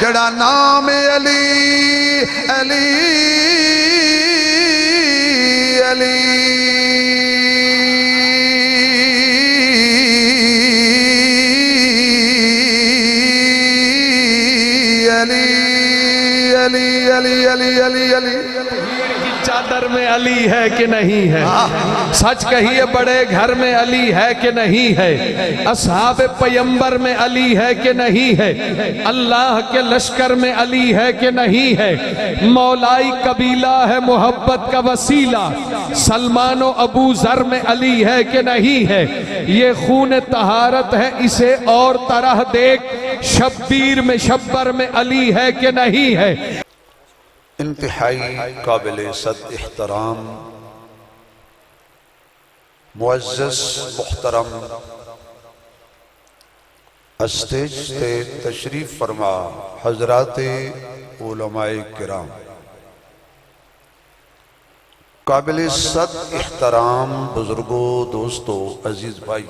جڑا نام علی علی علی علی علی علی علی علی کی چادر میں علی ہے کہ نہیں ہے؟ سچ کہیے بڑے گھر میں علی ہے کہ نہیں ہے؟ اصحاب پیمبر میں علی ہے کہ نہیں ہے؟ اللہ کے لشکر میں علی ہے کہ نہیں ہے؟ مولائی قبیلہ ہے محبت کا وسیلہ، سلمان و ابو ذر میں علی ہے کہ نہیں ہے؟ یہ خون طہارت ہے اسے اور طرح دیکھ، شبیر میں شبر میں علی ہے کہ نہیں ہے؟ انتہائی قابل صد احترام معزز محترم اسٹیج سے تشریف فرما حضرات علماء کرام، قابل صد احترام بزرگوں، دوستوں، عزیز بھائی،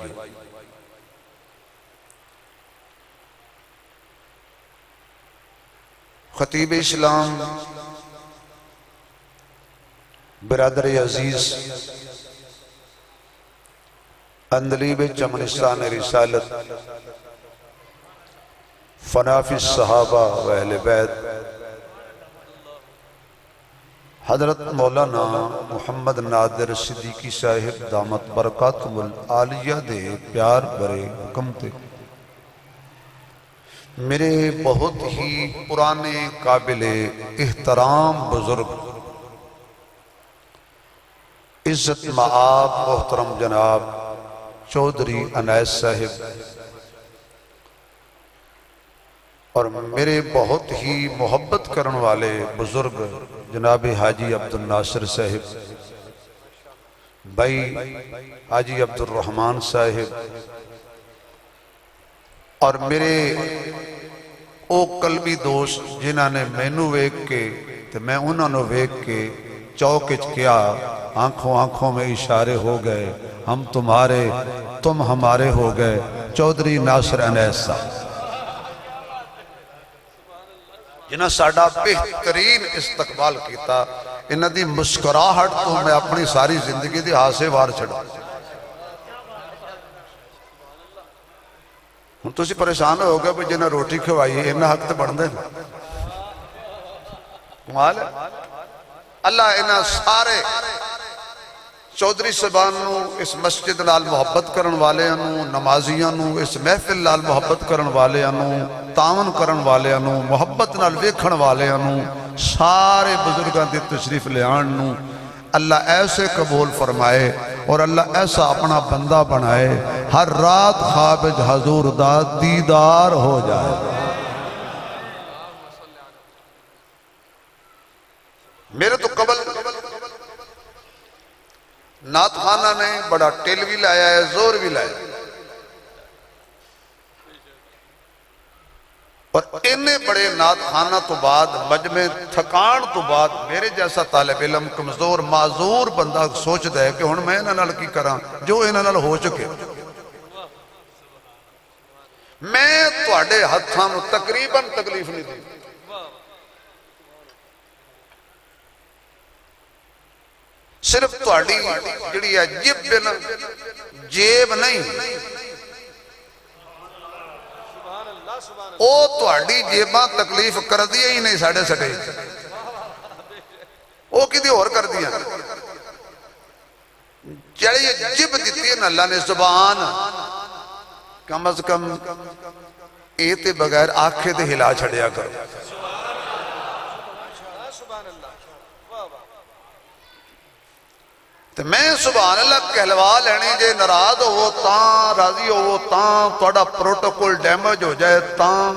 خطیب اسلام برادر عزیز، اندلیب چمنستان رسالت، فنافی الصحابہ و اہل بیت، حضرت مولانا محمد نادر صدیقی صاحب دامت برکاتہم العالیہ دے پیار برے حکم تے، میرے بہت ہی پرانے قابل احترام بزرگ، عزت معاب محترم جناب چودھری انیس صاحب، اور میرے بہت ہی محبت کرن والے بزرگ جناب حاجی عبدالناصر صاحب، بھائی حاجی عبدالرحمن صاحب، اور میرے او قلبی دوست جنہاں نے مینو ویک کے تو میں انہوں نے ویک کے چوکچ کیا، آنکھوں آنکھوں میں اشارے ہو گئے، ہم تمہارے تم ہمارے ہو گئے، چودھری ناصر انیس صاحب جنہاں ساڑھا بہترین استقبال کیتا، انہاں دی مسکراہٹ تو میں اپنی ساری زندگی دی ہاتھ سے وار چھڑا۔ ہم تو اسی پریشان ہو گئے جنہاں روٹی کھوائی ہے انہاں حق تے بڑھ دے کمال ہے۔ اللہ انہاں سارے چودھری صاحبان نو، اس مسجد نال محبت کرن والے انو، نمازیاں نو، اس محفل نال محبت کرن والے انو، تعاون کرن والے انو، محبت نال ویکھن والے انو، سارے بزرگاں دی تشریف لے آن نو اللہ ایسے قبول فرمائے اور اللہ ایسا اپنا بندہ بنائے، ہر رات خواب حضور دا دیدار ہو جائے۔ میرے تو قبل نعت خانہ نے بڑا ٹیل بھی لایا ہے، زور بھی لایا ہے، اور انہیں بڑے نعت خانہ تو بعد مجمع تھکان تو بعد میرے جیسا طالب علم کمزور معذور بندہ سوچ دے کہ ہن میں انہاں نال کی کراں جو انہاں نال ہو چکے۔ میں تواڈے ہتھاں نوں تقریباً تکلیف نہیں دی، صرف تواڈی جڑی ہے جیب نہیں، او تواڈی جیباں تکلیف کر دیا ہی نہیں ساڑھے سٹے، او کدی اور کر دیا جڑی جب دیتی ہے نا اللہ نے زبان، کم از کم ایتے بغیر آنکھیں تے ہلا چھڑیا کرو۔ تو میں سبحان اللہ کہلوا لینے جے ناراض ہو تاں، راضی ہو تاں، توڑا پروٹوکول ڈیمیج ہو جائے تاں،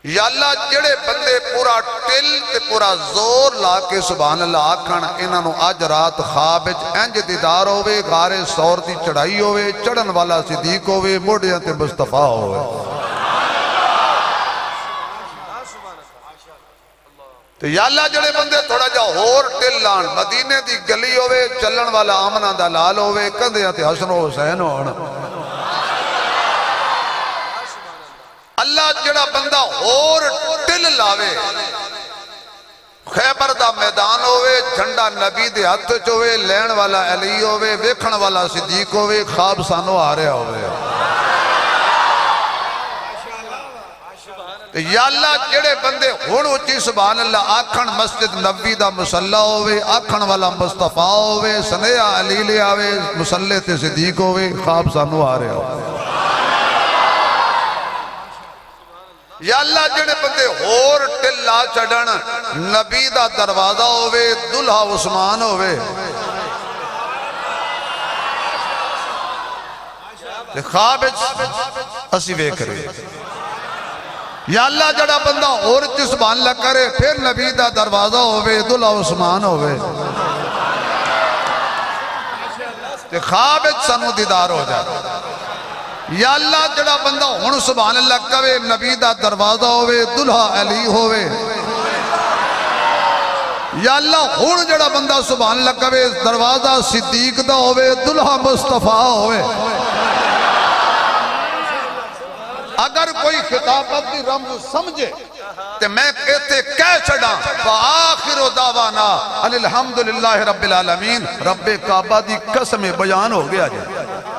یا اللہ جڑے بندے پورا ٹل تے پورا زور لا کے سبحان اللہ آکھن انہاں نو آج رات خواب انج دیدار ہوئے، غارِ سور دی چڑھائی ہوئے، چڑھن والا صدیق ہوئے، موڑیاں تے مصطفیٰ ہوئے۔ تو یا اللہ جڑے بندے تھوڑا جا ہور ٹل لان، مدینے دی گلی ہوئے، چلن والا آمنہ دا لال ہوئے، کندیاں تے حسن و حسین ہونا، اللہ جڑا بندہ اور ٹل لاوے خیبر دا میدان ہوئے جھنڈا نبی دے ہاتھ چ ہوئے لین والا علی ہوئے ویکھن والا صدیق ہوئے خواب سانو آ رہا ہوئے یا اللہ جڑے بندے ہن اچھی سبحان اللہ آکھن مسجد نبی دا مصلی ہوئے آکھن والا مصطفیٰ ہوئے سنیہ علی لے آوے مصلی تے صدیق ہوئے خواب سانو آ رہا ہوئے یا اللہ جڑے بندے ہور ٹلا چڑھن نبی دا دروازہ ہوئے دلہا عثمان ہوئے خواب اسی ویکھ رہے یا اللہ جڑا بندہ اور سبحان اللہ کرے پھر نبی دا دروازہ ہوئے دلہا عثمان ہوئے خواب سانو دیدار ہو جائے یا اللہ جڑا بندہ ہن سبحان اللہ کہے نبی دا دروازہ ہوئے دلہا علی ہوئے یا اللہ ہن جڑا بندہ سبحان اللہ کہے دروازہ صدیق دا ہوئے دلہا مصطفیٰ ہوئے اگر کوئی خطابت دی رمز سمجھے تو میں کہتے کہہ چھڑا فآخر دعوانا الحمدللہ رب العالمین رب کعبہ دی قسم بیان ہو گیا جائے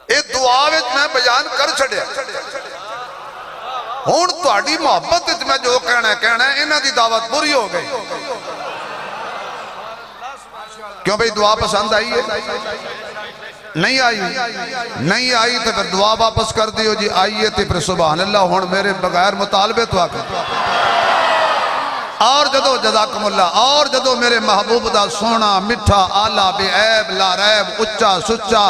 اے دعاویں میں بیان کر چھڑے ہون تو آڑی محبت میں جو کہنا ہے انہاں دی دعوت پوری ہو گئی کیوں بھئی دعا پسند آئی ہے نہیں آئی تو پھر دعا واپس کر دیو جی آئیے تو پھر سبحان اللہ ہون میرے بغیر مطالبے تو آکر اور جدو جزاکم اللہ اور جدو میرے محبوب دا سونا مٹھا آلہ بے عیب لا ریب اچھا سچا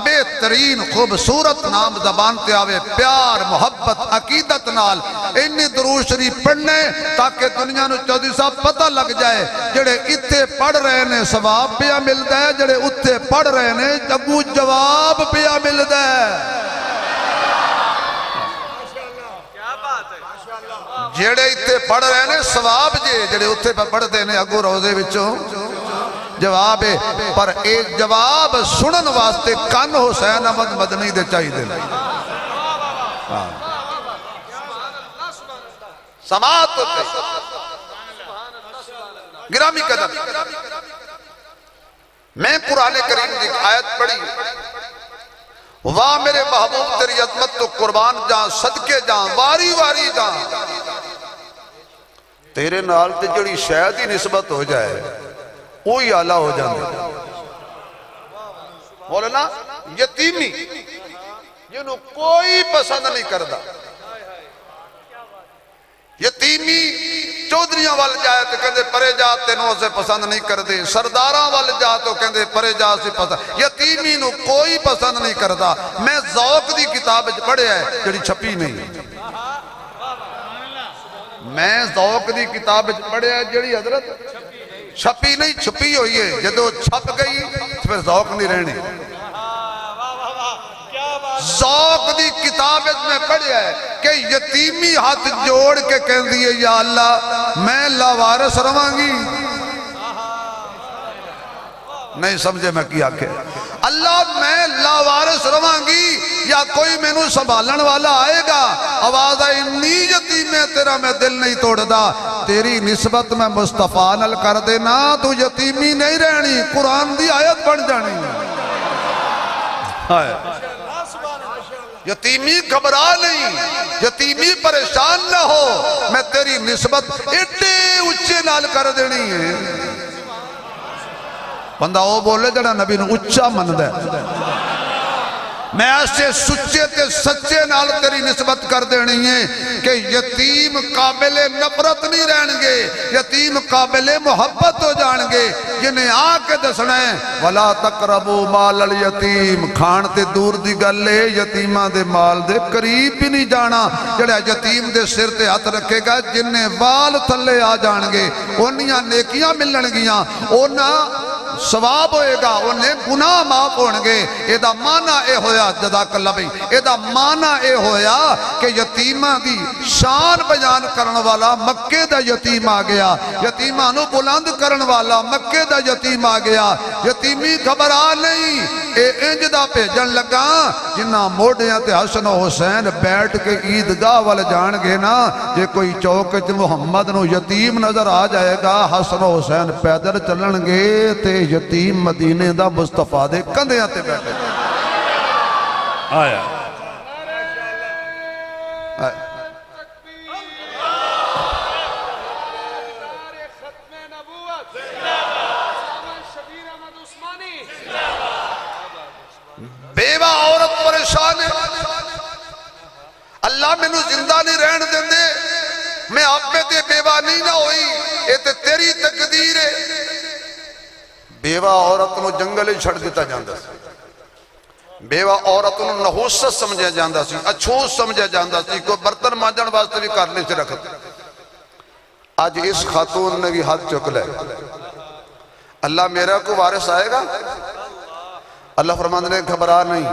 بہترین خوبصورت نام زبان تے آوے پیار محبت عقیدت نال انی درود شریف پڑھنے تاکہ دنیا نو چودھری صاحب پتہ لگ جائے جڑے اتھے پڑھ رہے نے ثواب پیا ملتا ہے جڑے اتھے پڑھ رہے نے جگو جواب پیا ملتا ہے جڑے اتھے پڑھ رہے نے ثواب جڑے اتھے پڑھ دے نے اگو روزے وچوں جواب ہے پر ایک جواب سنن واسطے کن حسین احمد مدنی دے چاہی دے سماعت ہوتے گرامی قدر میں قرآن کریم کی آیت پڑھی واہ میرے محبوب تیری عظمت تو قربان جان صدقے جان واری واری جان تیرے نال تے جڑی شاید ہی نسبت ہو جائے وہی آلہ ہو جاندے مولانا یتیمی جنہوں کوئی پسند نہیں کردا یتیمی چودھریاں وال جائے تو کہندے پرے جا تینوں سے پسند نہیں کردے سرداراں وال جا تو کہندے پرے جا سے پسند یتیمی نو کوئی پسند نہیں کردا میں ذوق دی کتاب پڑھے ہے جڑی چھپی نہیں میں ذوق دی کتاب پڑھے ہے جڑی حضرت چھپی نہیں چھپی ہوئی ہے جدو چھپ گئی پھر ذوق نہیں رہنی ذوق دی کتاب میں پڑھے ہے کہ یتیمی ہاتھ جوڑ کے کہہ دیئے یا اللہ میں لاوارس روانگی نہیں سمجھے میں کیا کہ اللہ میں لاوارس روانگی یا کوئی میں نو سنبھالن والا آئے گا آواز آئی انی یتیم ہے تیرا میں دل نہیں توڑ دا تیری نسبت میں مصطفیٰ نل کر دینا تو یتیمی نہیں رہنی قرآن دی آیت بن جانی یتیمی گھبرا نہیں یتیمی پریشان نہ ہو میں تیری نسبت اٹھے اچھے نال کر دینی ہے بندہ وہ بولے جڑا نبی نے اچھا مند ہے میں ایسے سچے تے سچے نال تیری نسبت کر دینی ہے کہ یتیم قابل نفرت نہیں رہنگے یتیم قابل محبت ہو جانگے جنہیں آکے دسنا ہے وَلَا تَقْرَبُوا مَالَ الْيَتِيمِ کھان تے دور دی گلے یتیمہ دے مال دے قریب بھی نہیں جانا جڑا یتیم دے سر تے ہاتھ رکھے گا جنہیں وال تھلے آ جانگے انہیاں نیکیاں ملن گیاں انہاں ثواب ہوئے گا انہیں گناہ معاف ہونگے ایدہ معنی اے ہویا جزاک اللہ بھئی ایدہ معنی اے ہویا کہ یتیمہ دی شان بیان کرن والا مکے دا یتیم آ گیا، یتیماں نو بلند کرن والا مکے دا یتیم آ گیا۔ یتیمی گھبرا نہیں، اے انج دا بھیجن لگا جنہاں موڈیاں تے حسن و حسین بیٹھ کے عیدگاہ وال جان گے نا، جے کوئی چوک وچ محمد نو یتیم نظر آ جائے گا، حسن و حسین پیدل چلن گے تے یتیم مدینے دا مصطفیٰ دے کندھیاں تے بیٹھے آیا۔ بیوہ عورت پریشان ہے، اللہ میں نو زندہ نہیں رہن دیں دے، میں آپ میں تے بیوہ نہیں نہ ہوئی، اے تے تیری تقدیر ہے۔ بیوہ عورت نو جنگل ہی چھڑ دیتا جاندہ سی، بیوہ عورت نو نحوست سمجھے جاندہ سی، اچھوس سمجھے جاندہ سی، کوئی برتن مانجن واسطے بھی کرنے سے رکھتا۔ آج اس خاتون نے بھی ہاتھ چک لے، اللہ میرا کو وارث آئے گا؟ اللہ فرماندے نے گھبرا نہیں،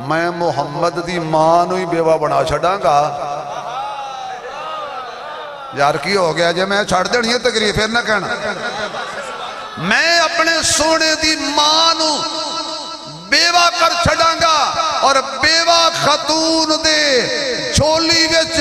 میں محمد دی ماں نو ہی بیوہ بنا چھڑاں گا۔ یار کی ہو گیا جے میں چھڑ دینی ہے تقریر پھر نہ کہنا، میں اپنے سونے دی ماں نو بیوہ کر چھڑاں گا، اور بیوہ خاتون دے چھولی وچ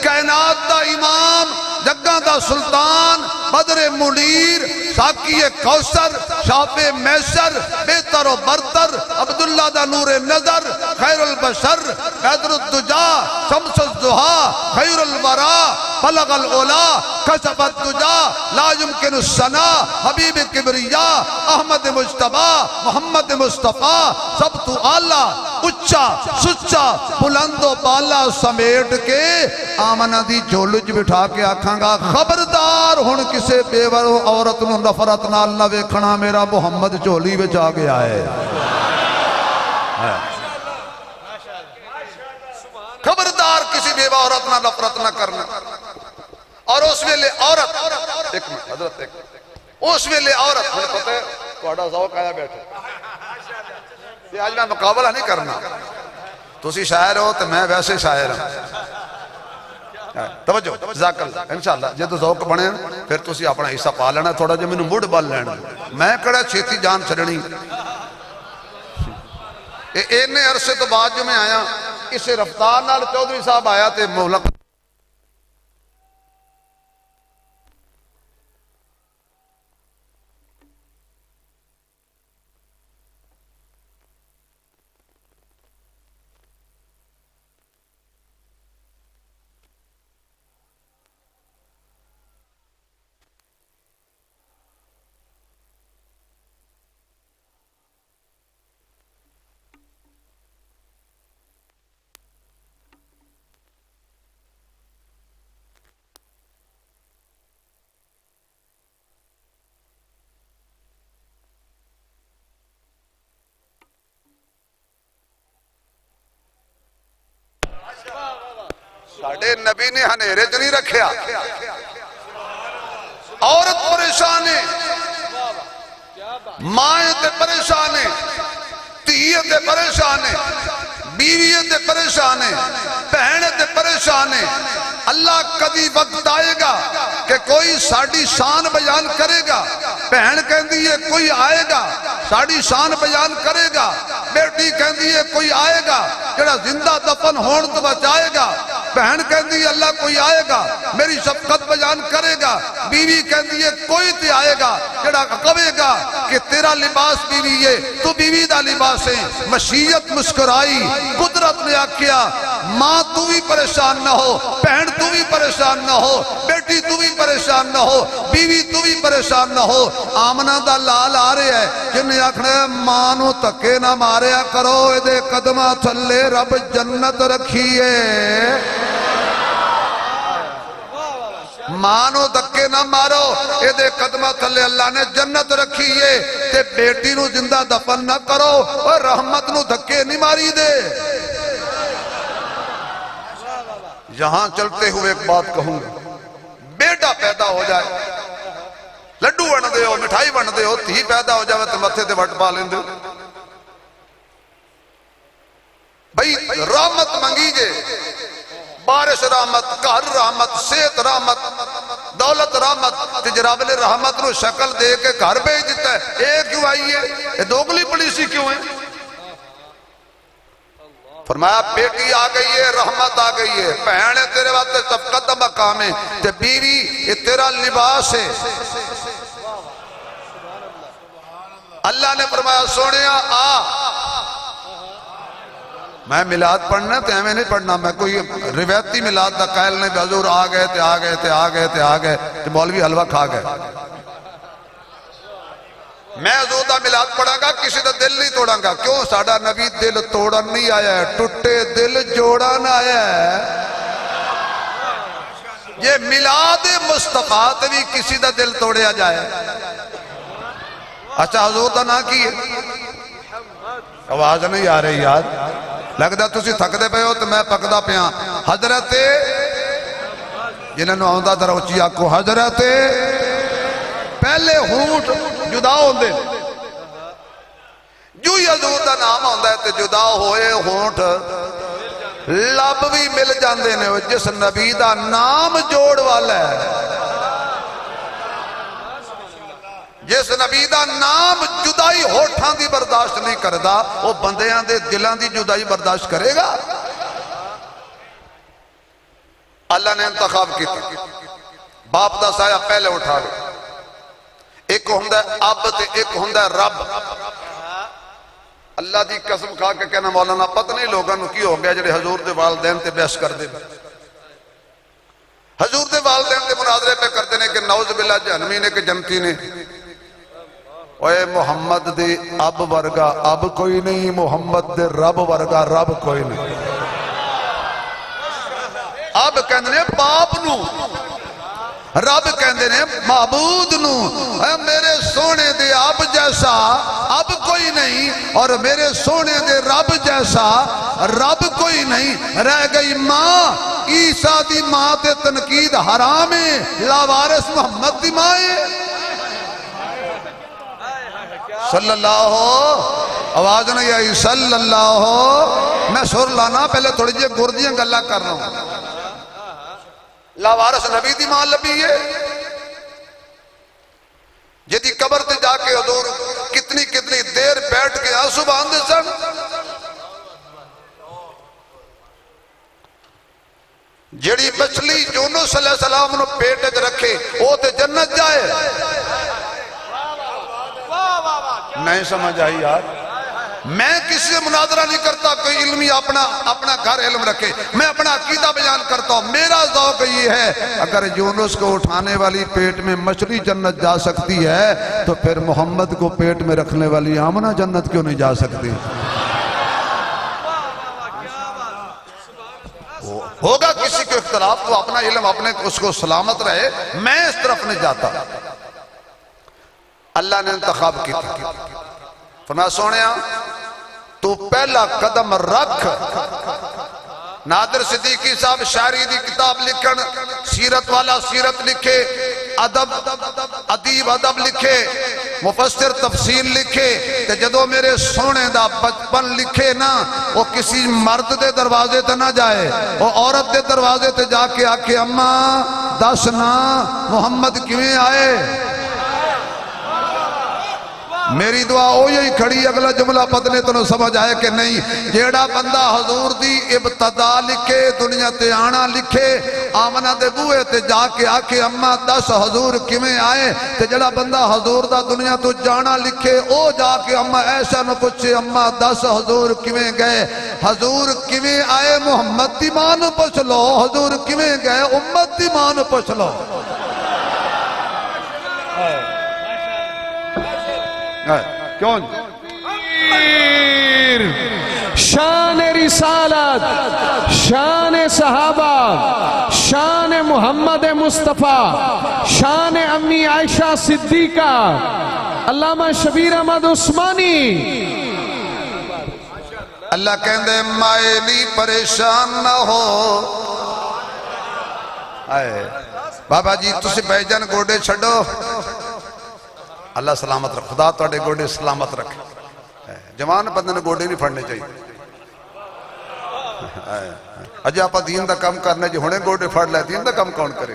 کائنات دا امام، جگہ دا سلطان، بدر منیر، ساکی کوثر، شاپ میسر، بہتر و برتر، عبداللہ دا نور نظر، خیر البشر، بدر الدجا، شمس الضحا، خیر الورا، بلغ العلا، کشف الدجا، لا يمکن الثنا، حبیب کبریا، احمد مجتبی، محمد مصطفیٰ، سب تو اعلیٰ، اچھا سچا بلند و بالا سمیٹ کے آمنہ دی جھولج بٹھا کے آکھاں گا خبردار ہن کسے بیوہ عورت نو نفرت نال نہ ویکھنا، میرا محمد جھولی وچ آ گیا ہے۔ خبردار کسی بیوہ عورت نہ نفرت نہ کرنا۔ اور اس ویلے عورت، ایک منٹ حضرت، ایک اس ویلے عورت، مجھے پتہ ہے توڑا ذوق آیا بیٹھے، یہ آج میں مقابلہ نہیں کرنا، تسی شاعر ہو تو میں ویسے شاعر ہوں۔ توجہ جزاک اللہ، انشاءاللہ جے تو ذوق بنے پھر تسی اپنا حصہ پا لینا، تھوڑا جو میں نے موڈ بال لینا، میں کڑا چھیتی جان چھڑنی۔ اینے عرصے تو بعد جو میں آیا، اسے رفتار نال چودھری صاحب آیا تے مولک ساڑھے نبی نے ہنیرے چ نہیں رکھیا، عورت پریشان ہے، مائیں تے پریشان ہے، تیئے تے پریشان ہے، بیویے تے پریشان ہے، بہنے تے پریشان ہے۔ اللہ کبھی وقت آئے گا کہ کوئی ساڑھی شان بیان کرے گا، بہن کہندی ہے کوئی آئے گا ساڑھی شان بیان کرے گا، بیٹی کہندی ہے کوئی آئے گا جڑا زندہ دفن ہون تو بچائے گا، بہن کہندی ہے اللہ کوئی آئے گا میری شفقت بیان کرے گا، بیوی کہندی ہے کوئی تے آئے گا جڑا کہے گا کہ تیرا لباس بیوی ہے تو بیوی دا لباس ہے۔ مشیت مسکرائی، قدرت نے آکھیا ماں تو بھی پریشان نہ ہو، بہن تو بھی پریشان نہ ہو، بیٹی تو بھی پریشان نہ ہو، بیوی تو بھی پریشان نہ ہو۔ آمنہ دا لال آ رہے ہے جنہیں آکھنے ماں نو تکے نہ ماریا کرو، دے قدمہ تھلے رب جنت رکھیے، مانو دکے نہ مارو، اے دے قدمہ تھلے اللہ نے جنت رکھیے، تے بیٹی نو زندہ دفن نہ کرو، اور رحمت نو دکے نہیں ماری دے۔ یہاں چلتے ہوئے ایک بات کہوں گا، بیٹا پیدا ہو جائے، لڈو بن دے ہو، مٹھائی بن دے ہو، تھی پیدا ہو جائے تو متھے تے وٹ پا لیں دے، بھئی رحمت منگی جے بارش رحمت گھر رحمت صحت رحمت دولت رحمت تے جناب نے رحمت نو شکل دے کے گھر بھیج دیتا ہے اے کیوں آئی ہے اے دوگلی پولیسی کیوں ہے فرمایا بیٹی آ گئی ہے رحمت آ گئی ہے بہن ہے تیرے واسطے شفقت دا مقام ہے تے بیوی یہ تیرا لباس ہے اللہ نے فرمایا سونیا آ میں میلاد پڑھنا تے ہمیں نہیں پڑھنا میں کوئی روایتی میلاد دا قائل نہیں حضور آ گئے تے آ گئے تے آ گئے تے آ گئے تے مولوی حلوہ کھا گئے میں حضور دا میلاد پڑھا گا کسی دا دل نہیں توڑا گا کیوں ساڑھا نبی دل توڑا نہیں آیا ہے ٹوٹے دل جوڑا نہ آیا ہے یہ میلاد مصطفیٰ تے بھی کسی دا دل توڑیا جائے اچھا حضور دا نہ کی ہے آواز نہیں آ رہی یاد لگتا تسی تھک دے پہ ہو تو میں پکدا پیاں حضرت جنہوں نے آؤندہ در اچھی آکو حضرت پہلے ہونٹ جدا ہوں دے جو ہی حضور دا نام ہوندہ ہے تے جدا ہوئے ہونٹ لب بھی مل جاندے نے جس نبی دا نام جوڑ والا ہے جس نبی دا نام جدائی ہوٹھاں دی برداشت نہیں کردہ وہ بندیاں دے دلان دی جدائی برداشت کرے گا اللہ نے انتخاب کی تھی باپ دا سایہ پہلے اٹھا لے ایک ہوندہ ہے اب تے ایک ہوندہ ہے رب اللہ دی قسم کھا کے کہنا مولانا پتہ نہیں لوگاں نو کی ہو گیا جڑے حضور دے والدین تے بحث کر دے حضور دے والدین تے مناظرے پہ کرتے نے کہ نعوذ باللہ جہنمی نے کہ جنتی نے اے محمد دے اب ورگا اب کوئی نہیں محمد دے رب ورگا رب کوئی نہیں اب کہندے نے باپ نو رب کہندے نے معبود نو اے میرے سونے دے اب جیسا اب کوئی نہیں اور میرے سونے دے رب جیسا رب کوئی نہیں رہ گئی ماں عیسیٰ دی ماں تے تنقید حرام ہے لاوارث محمد دی ماں ہے صلی اللہ آواز نہیں آئی صلی اللہ میں سر لانا پہلے تھوڑی جی گردیاں گلہ کر رہا ہوں لاوارث نبی دی ماں لبی ہے جدی قبر تے جا کے حضور کتنی کتنی دیر بیٹھ کے آنسو باندھے سن جڑی مچھلی یونس علیہ السلام نو پیٹ وچ رکھے وہ تے جنت جائے نہیں سمجھ آئی یار میں کسی سے مناظرہ نہیں کرتا کوئی علمی اپنا گھر علم رکھے میں اپنا عقیدہ بیان کرتا ہوں میرا ذوق یہ ہے اگر یونس کو اٹھانے والی پیٹ میں مچھلی جنت جا سکتی ہے تو پھر محمد کو پیٹ میں رکھنے والی آمنہ جنت کیوں نہیں جا سکتی ہوگا کسی کو اختلاف تو اپنا علم اپنے اس کو سلامت رہے میں اس طرف نہیں جاتا اللہ نے انتخاب کی تھی فرمایا سونیا تو پہلا قدم رکھ نادر صدیقی صاحب شاعری دی کتاب لکھن سیرت والا سیرت لکھے ادیب ادب لکھے مفسر تفسیر لکھے کہ جدو میرے سونے دا بچپن لکھے نا وہ کسی مرد دے دروازے تے نہ جائے وہ عورت دے دروازے تے جا کے آکے اماں دس نا محمد کیویں آئے میری دعا ہو یہی کھڑی اگلا جملہ پتنے تو سمجھ آئے کہ نہیں جیڑا بندہ حضور دی ابتدا لکھے دنیا تے آنا لکھے آمنہ دے بوئے تے جا کے آکے اماں دس حضور کمیں آئے تے جیڑا بندہ حضور دا دنیا تو جانا لکھے او جا کے اماں ایسا نہ پوچھے اماں دس حضور کمیں گئے حضور کمیں آئے محمد دی مان پوچھ لو حضور کمیں گئے امت دی مان پوچھ لو کیوں شان رسالت شان صحابہ شان محمد مصطفیٰ شان امی عائشہ صدیقہ علامہ شبیر احمد عثمانی اللہ کہندے مائلی پریشان نہ ہو بابا جی تسی بھائی جان گوڑے چھڑو اللہ سلامت رکھ خدا توڑے گوڑے سلامت رکھ جوان بندے نے گوڑے نہیں پھڑنے چاہیے اجے آپ دین دا کم کرنے جی ہونے گوڑے پھڑ لے دین دا کم کون کرے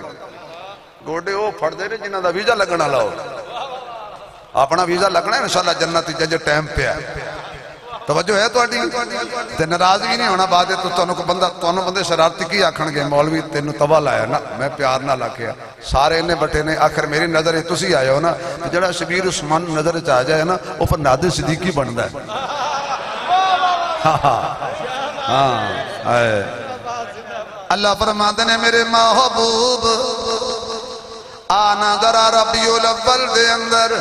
گوڑے وہ پھڑ دے رہے جنہ دا ویزا لگنا لاؤ اپنا ویزا لگنا ہے انشاءاللہ جنت ججے ٹائم پہ ہے توجہ ہے تو تے ناراضگی نہیں ہونا بات ہے تو تونوں بندے شرارتی کی آکھن گے مولوی تینوں توا لایا نا میں پیار نہ لاکھیا سارے انہیں بٹے نے آخر میری نظر ہے تسی آئے ہو نا جڑا شبیر عثمان نظر چاہ جائے نا وہ پھر نادر صدیقی بندا ہے اللہ فرماتے نے میرے محبوب آنا ذرا ربیع الاول دے اندر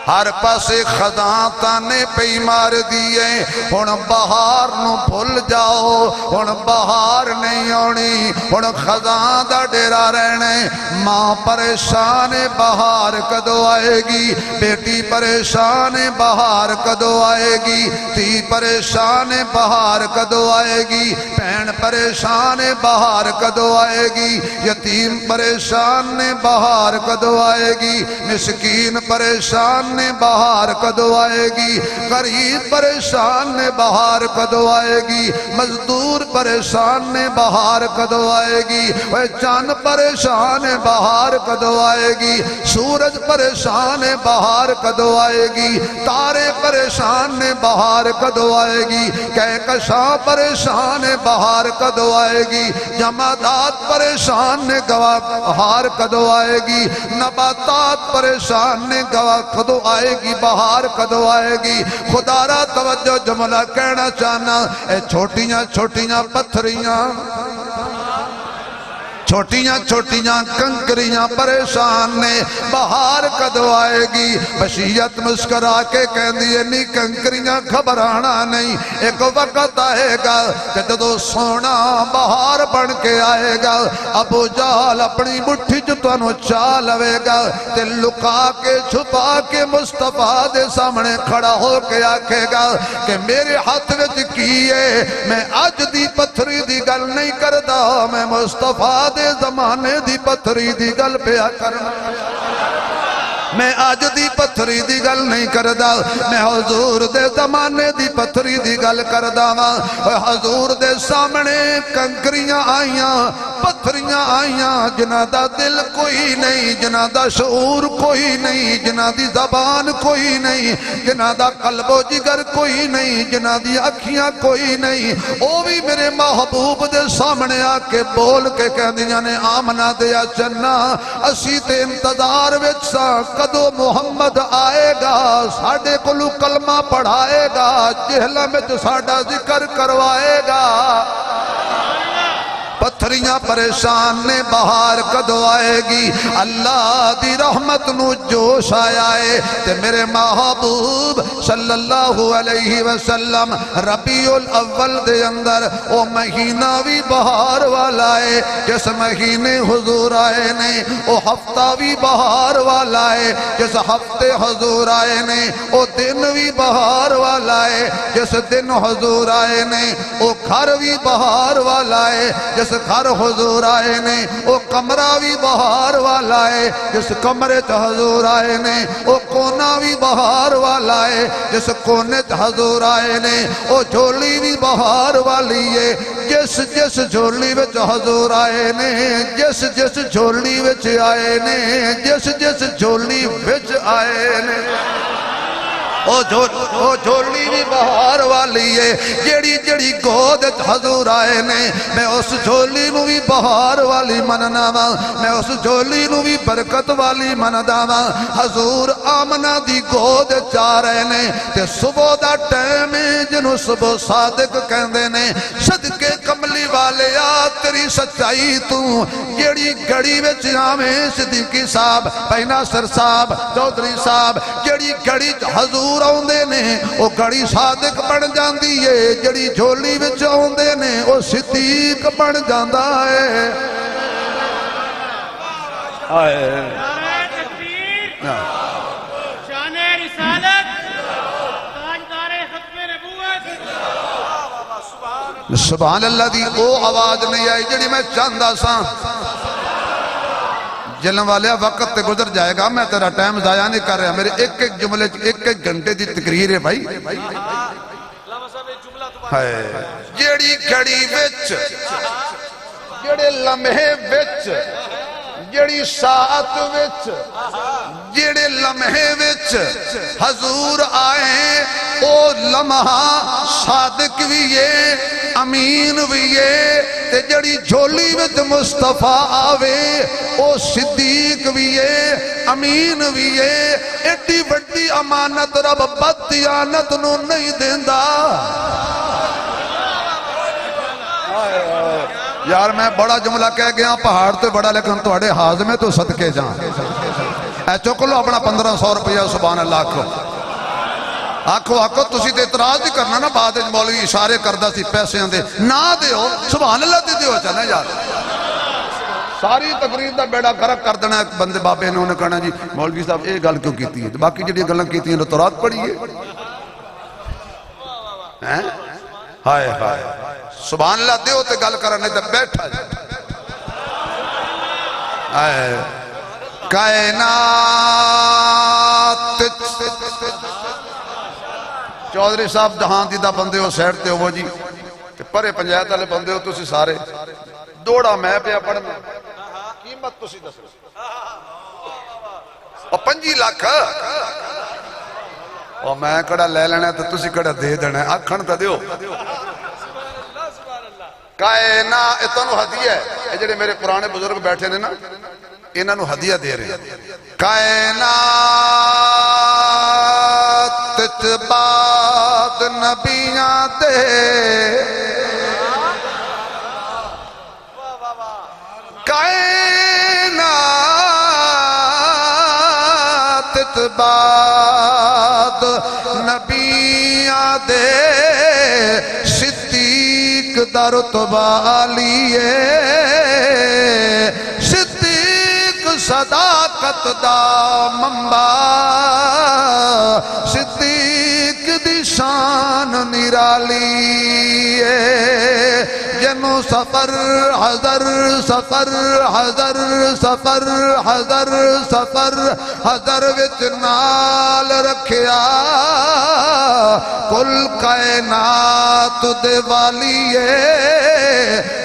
ہر پاسے خزاں تانے پئی مار دیئے ہن بہار نو بھول جاؤ ہن بہار نہیں آنی ہن خزاں دا ڈیرا رہنے ماں پریشان بہار کدو آئے گی بیٹی پریشان بہار کدو آئے گی تی پریشان بہار کدو آئے گی بہن پریشان بہار کدو آئے گی یتیم پریشان بہار کدو آئے گی مسکین پریشان بہار کدو آئے گی غریب پریشان بہار کدو آئے گی مزدور پریشان بہار کدو آئے گی چاند پریشان بہار کدو آئے گی سورج پریشان بہار کدو آئے گی تارے پریشان بہار کدو آئے گی کہکشاں پریشان بہار کدو آئے گی جمادات پریشان بہار کدو آئے گی نباتات پریشان کدو آئے گی بہار کدو آئے گی خدا را توجہ جملہ کہنا چاہنا اے چھوٹیاں چھوٹیاں پتھریاں چھوٹیاں چھوٹیاں کنکریاں پریشان نے بہار کدو آئے گی بشیت مسکرا کے کہہ دیئے نہیں کنکریاں گھبرانا نہیں ایک وقت آئے گا جدو سونا بہار بن کے آئے گا ابو جہل اپنی مٹھی جو تنو چالوے گا تے لکا کے چھپا کے مصطفیٰ دے سامنے کھڑا ہو کے آکھے گا کہ میرے ہاتھ وچ کیے میں آج دی پتھری دی گل نہیں کردہ میں مصطفیٰ دے زمانے دی پتھری دی گل پیا کرنا میں آج دی پتھری دی گل نہیں کردہ میں حضور دے زمانے دی پتھری دی گل کردہ حضور دے سامنے کنکریاں آئیاں پتھریاں آئیاں جنہ دا دل کوئی نہیں جنہ دا شعور کوئی نہیں جنہ دی زبان کوئی نہیں جنہ دا قلب و جگر کوئی نہیں جنہ دی اکھیاں کوئی نہیں او بھی میرے محبوب دے سامنے آکے بول کے کہہ دیاں نے آمنہ دیا چنہ اسی تے انتظار وچ سا کدو محمد آئے گا ساڑھے کلو کلمہ پڑھائے گا جہلہ میں تو ساڑھا ذکر کروائے گا پتھریاں پریشان نے بہار کدو آئے گی اللہ دی رحمت نو جوش آیا ہے تے میرے محبوب صلی اللہ علیہ وسلم ربیع الاول دے اندر او مہینہ بھی بہار والا ہے جس مہینے حضور آئے نے او ہفتہ بھی بہار والا ہے جس ہفتے حضور آئے نے او دن بھی بہار والا ہے جس دن حضور آئے نے او گھر بھی بہار والا ہے جس گھر حضور آئے نے او کمرہ بھی بہار والا ہے جس کمرے چ حضور آئے نے او کونا بھی بہار والا ہے جس کونے چ حضور آئے نے او جھولی بھی بہار والی ہے جس جس جھولی وچ حضور آئے نے جس جس جھولی وچ آئے نے جس جس جھولی وچ آئے نے او جھولی بھی بہار والی ہے جیڑی جیڑی گود حضور آئے نے میں اس جھولی نو بھی بہار والی مننا وا میں اس جھولی نو بھی برکت والی مندا وا حضور آمنہ دی گود چاہ رہے نے تے صبح دا ٹائم جنو صبح صادق کہندے نے صدقے کملی والے آ تیری سچائی تو جیڑی گھڑی وچ آویں صدیقی صاحب پینا سر صاحب چودھری صاحب جیڑی گھڑی حضور آؤندے نے او گھڑی صادق بن جاندی ہے جڑی جھولی وچ آؤندے نے او صدیق بن جاندا ہے نعرہ تکبیر شان رسالت تاجدار ختم نبوت سبحان اللہ دی او آواز نہیں آئی جڑی میں چاہندا ساں جلن والے وقت تے گزر جائے گا میں تیرا ٹائم ضائع نہیں کر رہا میرے ایک ایک جملے ایک ایک گھنٹے دی تقریر ہے بھائی ہے جیڑی گھڑی وچ جڑے لمحے وچ جڑی ساعت وچ جڑے لمحے وچ حضور آئے او لمحہ صادق بھی ہے امین بھی ہے تے جڑی جھولی وچ مصطفیٰ آوے او صدیق بھی ہے امین بھی ہے ایڈی بڑی امانت رب بدیانت نو نہیں دیندا یار میں بڑا جملہ کہہ گیا پہاڑ تو بڑا لیکن توڑے حاضمے تو صدقے جان اے چک لو اپنا 1500 روپیہ سبحان اللہ کو آکھو تسی تے اعتراض نہیں کرنا نا بعد مولوی اشارے کردہ سی پیسے دے نہ دیو سبحان اللہ دے دیو چلے یار ساری تقریر دا بیڑا گرک کر دینا ایک بندے بابے نے انہیں کہنا جی مولوی صاحب یہ گل کیوں کیتی ہے باقی جڑی گلاں کیتی ہیں تو رات پڑھی ہے ہائے ہائے سبحان اللہ دیو تے گل کرنے تے بیٹھا جائے کائنات چودھری صاحب جہاں دیدہ بندے ہو سیڑ تے ہو جی پرے پنجایت والے بندے ہو تسی سارے دوڑا میں پہ پڑھنا قیمت تسی دس اور 5 لاکھ اور میں کڑا لے لینا تو تسی کڑا دے دینا آکھن تا دیو کائنات اتنو ہدیہ ہے یہ جڑے میرے پرانے بزرگ بیٹھے نے نا انہاں نو ہدیہ دے رہے ہیں کائنات بعد نبیاں دے کائنات بعد نبیاں دے صدیق دا رتبہ علیے صدیق صداقت دا منبع صدیق دی شان نرالی جنو سفر حضر سفر حضر سفر حضر سفر حضر وچ نال رکھیا کل کائنات دے والی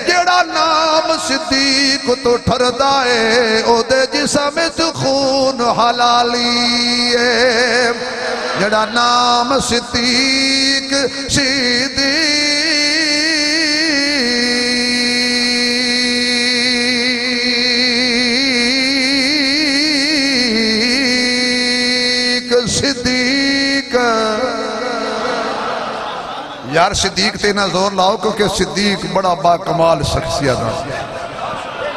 جڑا نام صدیق تو ٹھردا ہے او دے جسم وچ خون حلالی جڑا نام صدیق صدیق یار صدیق تینا زور لاؤ کیونکہ صدیق بڑا با کمال شخصیت ہے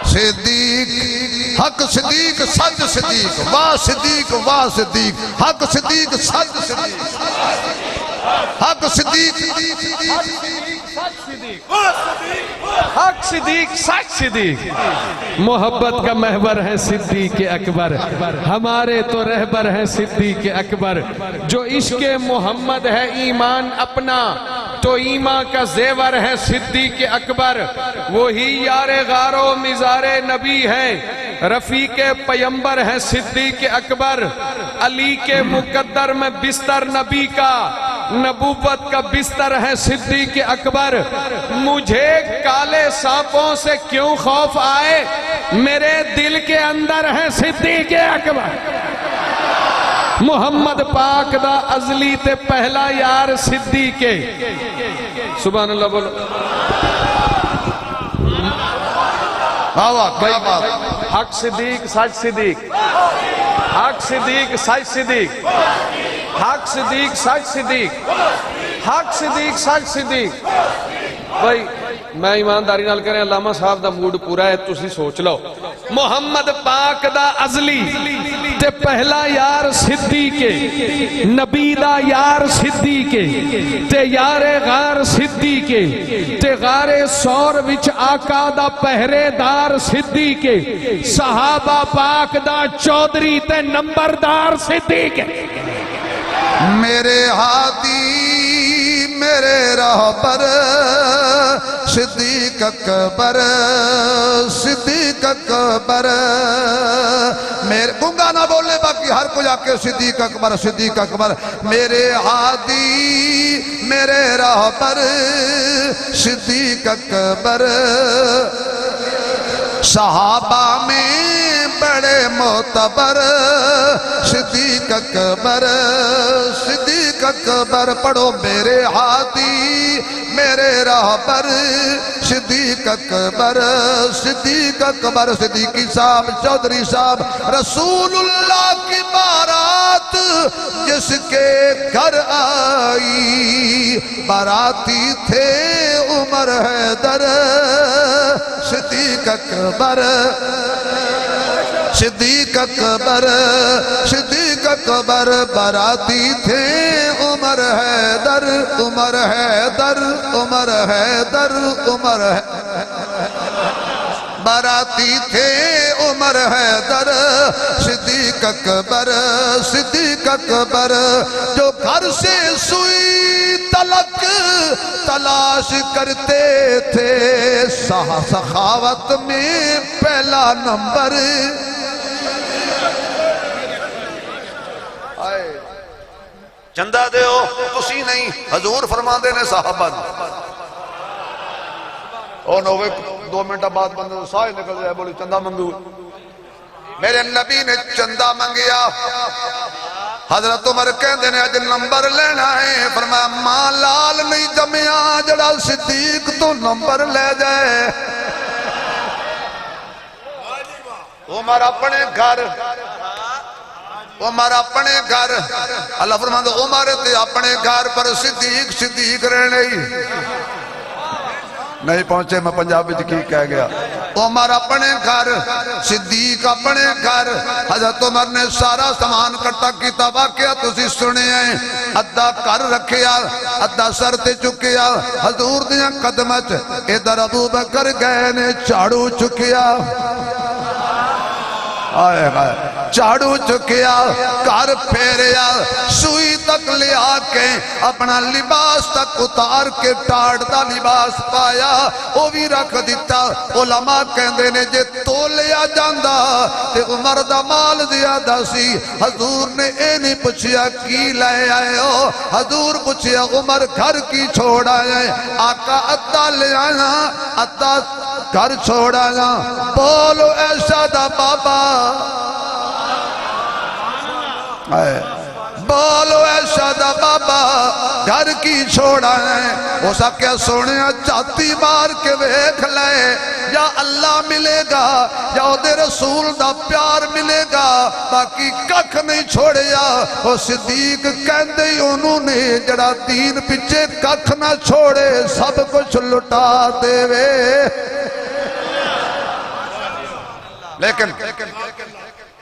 صدیق حق صدیق سچ صدیق واہ صدیق واہ صدیق حق صدیق سچ صدیق حق صدیق حق صدیق سچ صدیق محبت کا محور ہے صدیق اکبر ہمارے تو رہبر ہیں صدیق اکبر جو عشق محمد ہے ایمان اپنا تو ایمان کا زیور ہے صدیق اکبر وہی یار غار و مزار نبی ہے رفیق پیمبر ہے صدیق اکبر علی کے مقدر میں بستر نبی کا نبوت کا بستر ہے صدیق اکبر مجھے کالے سانپوں سے کیوں خوف آئے میرے دل کے اندر ہے صدیق اکبر محمد پاک دا ازلی تے پہلا یار صدیق سبحان اللہ بولو حق صدیق سچ صدیق حق صدیق سچ صدیق حق صدیق سچ صدیق حق صدیق سچ صدیق بھائی میں ایمانداری نال کریں علامہ صاحب دا موڈ پورا ہے تسی سوچ لو محمد پاک دا ازلی تے پہلا یار صدیق نبی دا یار صدیق تے یار غار صدیق تے غار سور وچ آقا دا پہرے دار صدیق صحابہ پاک دا چودھری تے نمبردار صدیق میرے ہادی میرے راہ پر صدیق اکبر صدیق اکبر میرے گنگا نہ بولے باقی ہر کو جا کے صدیق اکبر صدیق اکبر میرے ہادی میرے راہبر صدیق اکبر صحابہ میں بڑے معتبر صدیق اکبر صدیق اکبر پڑھو میرے ہادی میرے راہبر صدیق اکبر صدیق اکبر صدیقی صاحب چودھری صاحب رسول اللہ کی بارات جس کے گھر آئی باراتی تھے عمر حیدر صدیق اکبر صدیق اکبر صدیق اکبر باراتی تھے عمر حیدر عمر حیدر عمر حیدر عمر باراتی تھے عمر حیدر صدیق اکبر صدیق اکبر جو گھر سے سوئی تلک تلاش کرتے تھے سخاوت میں پہلا نمبر چندہ دے ہو تسی نہیں حضور فرما دینے صحابہ اور نوے 2 منٹ بعد بندے سائے نکل جائے بولی چندہ منگو میرے نبی نے چندہ منگیا حضرت عمر کہندے نے اج نمبر لینا ہے فرمایا ماں لال نہیں جمیا جڑا صدیق تو نمبر لے جائے عمر اپنے گھر عمر اپنے گھر اللہ فرماندہ عمر تے اپنے گھر پر صدیق صدیق رہنے نہیں پہنچے میں پنجابی کی کہہ گیا عمر اپنے گھر صدیق اپنے گھر حضرت عمر نے سارا سامان کٹا کیتا واقعہ تسی سنے ہیں ادھا کر رکھیا ادھا سر تے چکیا حضور دیاں قدمت ادھر ابو بکر گئے نے چاڑو چکیا آئے آئے چاڑو چکیا کار پھیریا سوئی تک لے آکے اپنا لباس تک اتار کے ٹاڑ دا لباس پایا وہ بھی رکھ دیتا علماء کہندے نے جے تو لیا جاندہ تے عمر دا مال زیادہ سی حضور نے اے نہیں پوچھیا کی لے آئے ہو حضور پوچھیا عمر گھر کی چھوڑ آئے آقا ادھا لے آیا ادھا گھر چھوڑ آیا بولو ایسا دا بابا بولو ایسا دا بابا گھر کی چھوڑا ہے وہ سب کیا سونے چاہتی مار کے ویکھ لے یا اللہ ملے گا یا دے رسول دا پیار ملے گا باقی ککھ نہیں چھوڑیا وہ صدیق کہندے انہوں نے جڑا دین پچھے ککھ نہ چھوڑے سب کچھ لٹا دے وے لیکن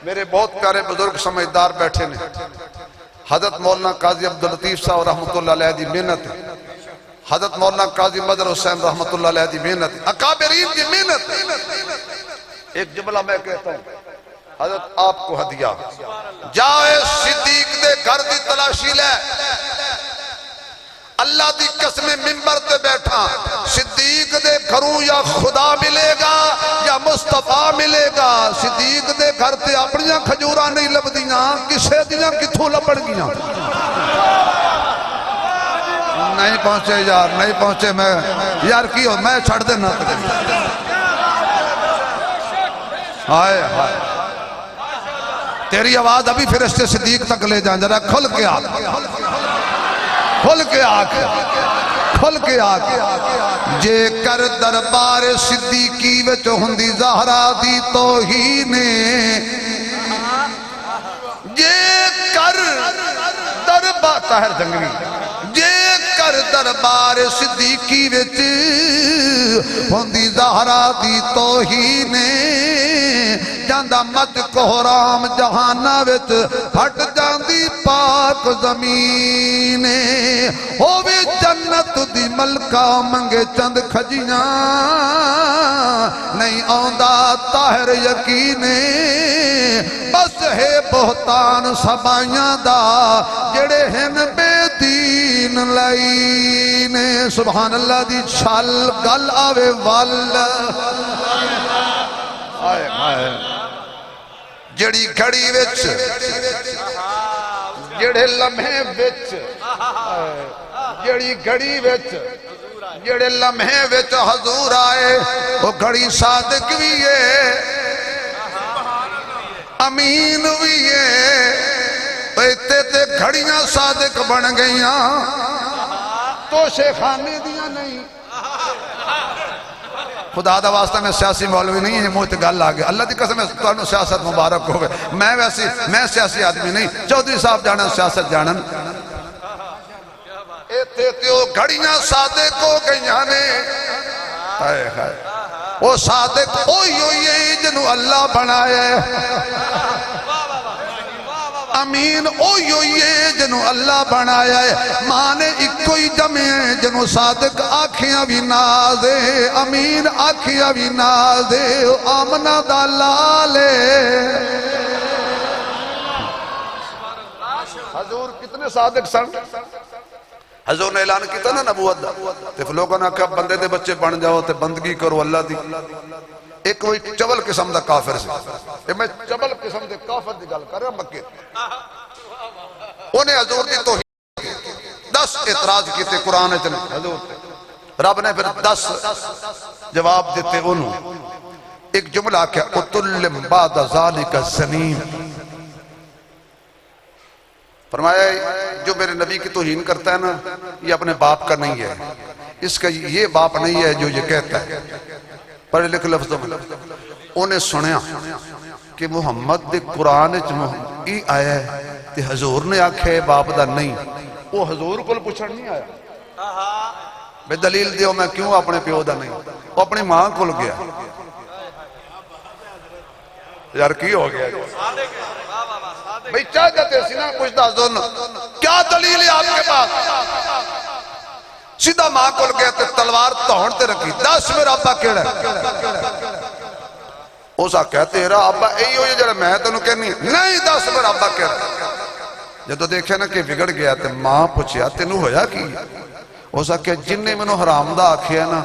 میرے بہت پیارے بزرگ سمجھدار بیٹھے نے حضرت مولانا قاضی عبداللطیف صاحب رحمت اللہ علیہ دی محنت ہے حضرت مولانا قاضی مدر حسین رحمت اللہ علیہ دی محنت ہے اکابرین دی محنت ہے ایک جملہ میں کہتا ہوں حضرت آپ کو ہدیہ جائے صدیق دے گھر دی تلاشی لے اللہ دی قسم منبر تے بیٹھا صدیق دے گھروں یا خدا ملے گا یا مصطفیٰ ملے گا صدیق دے گھر تے اپنیاں کھجورہ نہیں لبدیاں کسے دیاں کتھوں لپڑ گیاں نہیں پہنچے یار نہیں پہنچے میں یار کی ہو میں چھڑ دینا ہائے ہائے تیری آواز ابھی فرشتے صدیق تک لے جائیں ذرا کھل کے آ کھل کے آکے کھل کے آکے جے کر دربار صدیقی وچ ہندی زہرا دی توہینے جے کر دربار طاہر جنگلی جے کر دربار صدیقی وچ ہندی زہرا دی توہینے جاندہ مت کوہرام جہانہ وچ پھٹ جاندی پاک زمینے ہووے جنت دی ملکہ منگے چند کھجیاں نہیں آندہ طاہر یقینے بس ہے بہتان سبائیاں دا جڑے ہن بے دین دین لائی نے سبحان اللہ دی چھل گل آوے وال آئے آئے جڑی گھڑی وچ جڑے لمحے وچ جڑی گھڑی وچ جڑے لمحے وچ حضور آئے وہ گھڑی صادق بھی ہے امین بھی ہے تے گھڑیاں صادق بن گئیاں تو شیخانے دیا نہیں خدا دا واسطہ میں سیاسی مولوی نہیں ہے موت گل آگے اللہ دی قسم ہے سیاست مبارک ہوئے میں سیاسی آدمی نہیں چودھری صاحب جانن سیاست جانن گھڑیاں صادق ہو گئیاں نے وہ صادق ہوئی ہے جنہوں اللہ بنایا ہے امین اوئی ہے جنہوں اللہ بنایا ہے ماں نے ایک کوئی جمع ہے جنہوں صادق آنکھیاں بھی نازے امین آنکھیاں بھی نازے آمنہ دا لالے حضور کتنے صادق سن حضور نے اعلان کیتا نا نبوت دا تے لوگوں نے کہا بندے دے بچے بن جاؤ تے بندگی کرو اللہ دی ایک کوئی چبل قسم دا کافر سے میں چبل قسم دے کافر دی گل کر رہا مکے انہیں حضور دی توحید 10 اعتراض کیتے قرآن چلے حضور رب نے پھر 10 جواب دیتے انہوں ایک جملہ کیا اُتُلِّمْ بَعْدَ ذَلِكَ السَّنِيمِ فرمایا جو میرے نبی کی توہین کرتا ہے نا یہ اپنے باپ کا نہیں ہے اس کا یہ باپ نہیں ہے جو یہ کہتا ہے پڑھے لکھ لفظوں میں انہیں سنیا کہ محمد دے قرآن ای آیا ہے تے حضور نے آکھے باپ دا نہیں وہ حضور کو پوچھڑ نہیں آیا بے دلیل دیو میں کیوں اپنے پیو دا نہیں وہ اپنی ماں کو گیا یار کی ہو گیا بھئی چاہ جاتے سینا کچھ دا حضور کیا دلیل ہے آپ کے پاس سیدھا ماں کو گیا تے تلوار توڑتے رکھی 10 میرا ابا کیڑا ہے اوسا کہتے رہا ابا ای ہو جڑا میں تو کہنی نہیں 10 میرا ابا کیڑا جدو دیکھے نا کہ بگڑ گیا تے ماں پوچھیا تینوں ہویا کی اوسا کہ جن نے منو حرام دا آکھیا نا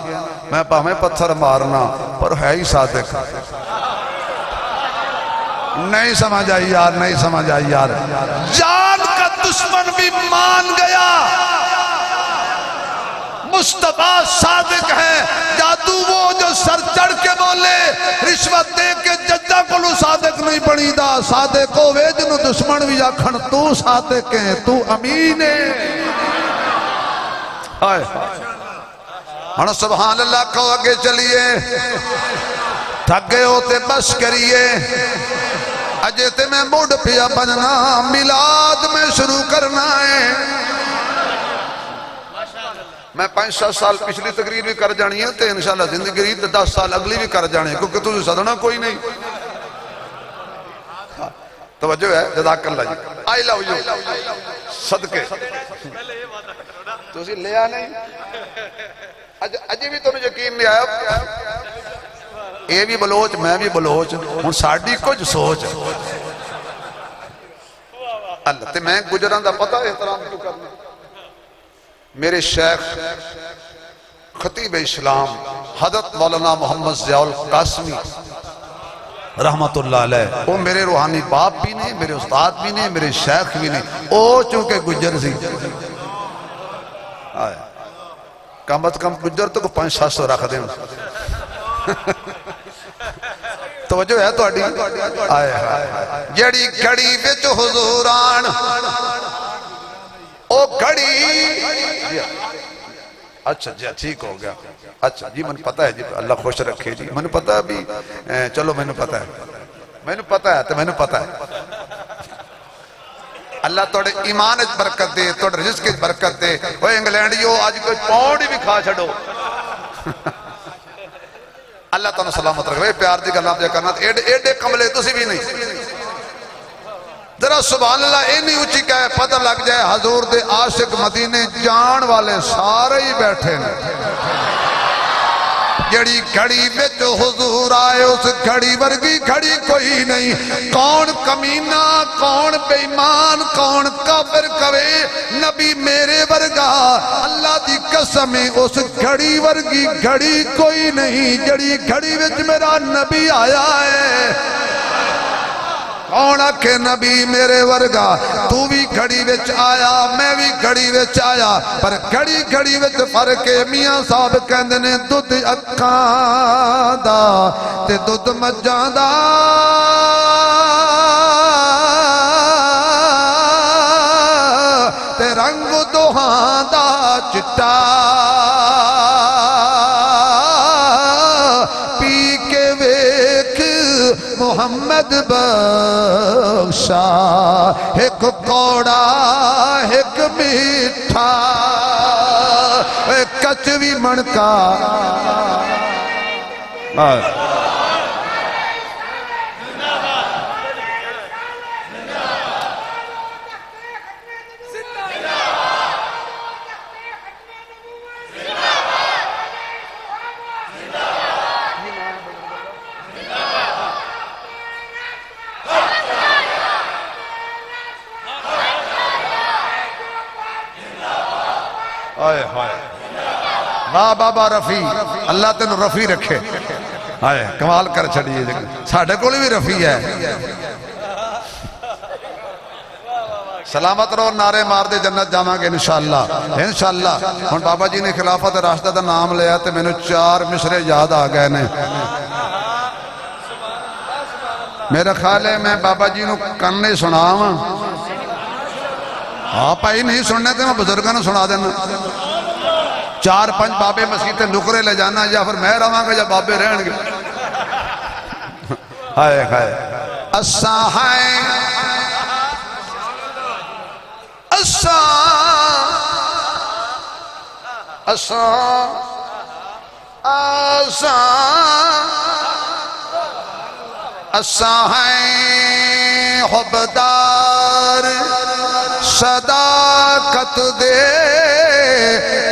میں پاہمیں پتھر مارنا پر ہے ہی صادق نہیں سمجھ آئی یار نہیں سمجھ آئی یار جان کا دشمن بھی مان گیا مصطفیٰ صادق ہے جادو وہ جو سر چڑھ کے بولے رشوت دے کے ججہ کو لو صادق نہیں بڑی دا صادق ہو وے جنہوں دشمن بھی جاکھن تو صادق ہے تو امین ہے آئے ہاں سبحان اللہ کو آگے چلیے تھک گئے ہوتے بس کریے اجے تے میں موڈ پیا بننا میلاد میں شروع کرنا ہے میں 5-7 سال پچھلی تقریر بھی کر جانی ہے تے انشاءاللہ زندگی رہی 10 سال اگلی بھی کر جانے کیونکہ تجھے صدنا کوئی نہیں توجہ ہے جزاک اللہ جی آئی لو یو صدقے تو اسی لیا نہیں اجے بھی تمہیں یقین نہیں آیا اے بھی بلوچ میں بھی بلوچ ہوں ساڑی کچھ سوچ اللہ تے میں گجران دا پتہ احترام کیوں کرنا میرے شیخ خطیب اسلام حضرت مولانا محمد ضیاء القاسمی رحمت اللہ علیہ وہ میرے روحانی باپ بھی نہیں میرے استاد بھی نہیں میرے شیخ بھی نہیں او چونکہ گجر سی کم از کم گجر تو کو 500-700 رکھ دیں توجہ ہے تو اڈی آئے جڑی گھڑی وچ حضوران او گھڑی اچھا جی ٹھیک ہو گیا اچھا جی میں نے پتا ہے جی اللہ خوش رکھے جی میں نے پتا ہے ابھی چلو میں نے پتا ہے تو میں نے پتا ہے اللہ توڑے ایمان اچھ برکت دے توڑے رزق اچھ برکت دے وہ انگلینڈیو آج کوئی پاؤنڈی بھی کھا چھڑو اللہ تعالیٰ سلامت رکھے پیار دی گلاب جا کرنا ایڈے کملے تو سی بھی نہیں ذرا سبحان اللہ اینی اچھی کہے پتہ لگ جائے حضور دے عاشق مدینے جان والے سارے ہی بیٹھے ہیں جڑی گھڑی وچ حضور آئے اس گھڑی ورگی گھڑی کوئی نہیں. کون کمینہ کون بے ایمان کون کافر کہے نبی میرے ورگا؟ اللہ دی قسم اس گھڑی ورگی گھڑی کوئی نہیں جڑی گھڑی وچ میرا نبی آیا ہے. کون آکھے نبی میرے ورگا؟ تو بھی گھڑی وچ آیا میں بھی گھڑی وچ آیا پر گھڑی گھڑی وچ فرق ہے. میاں صاحب کہندے نے دودھ اکھاں دا تے دودھ مجھاں دا تے رنگ دوہاں دا چٹا پی کے ویکھ محمد بخشا ایک کوڑا ایک میٹھا ایک کچوی منکا. واہ بابا رفی اللہ تین رفی رکھے. آئے کمال کر چھڑیے ساڑھے کولی بھی رفی ہے. سلامت رہو نعرے مار دے جنت جاواں گے انشاءاللہ انشاءاللہ. ہن بابا جی نے خلافت راشدہ دا نام لیا تے میں نے 4 مصرے یاد آ گئے نے. میرا خیال ہے میں بابا جی نو کنے سناواں. ہاں پائی نہیں سننے تے میں بزرگاں نو سنا دینا. 4-5 بابے مسیح تے نکرے لے جانا یا پھر میں رہاں گا یا بابے رہن گے. ہائے ہائے اساں ہائے اساں اساں اساں اساں ہیں حبدار صداقت دے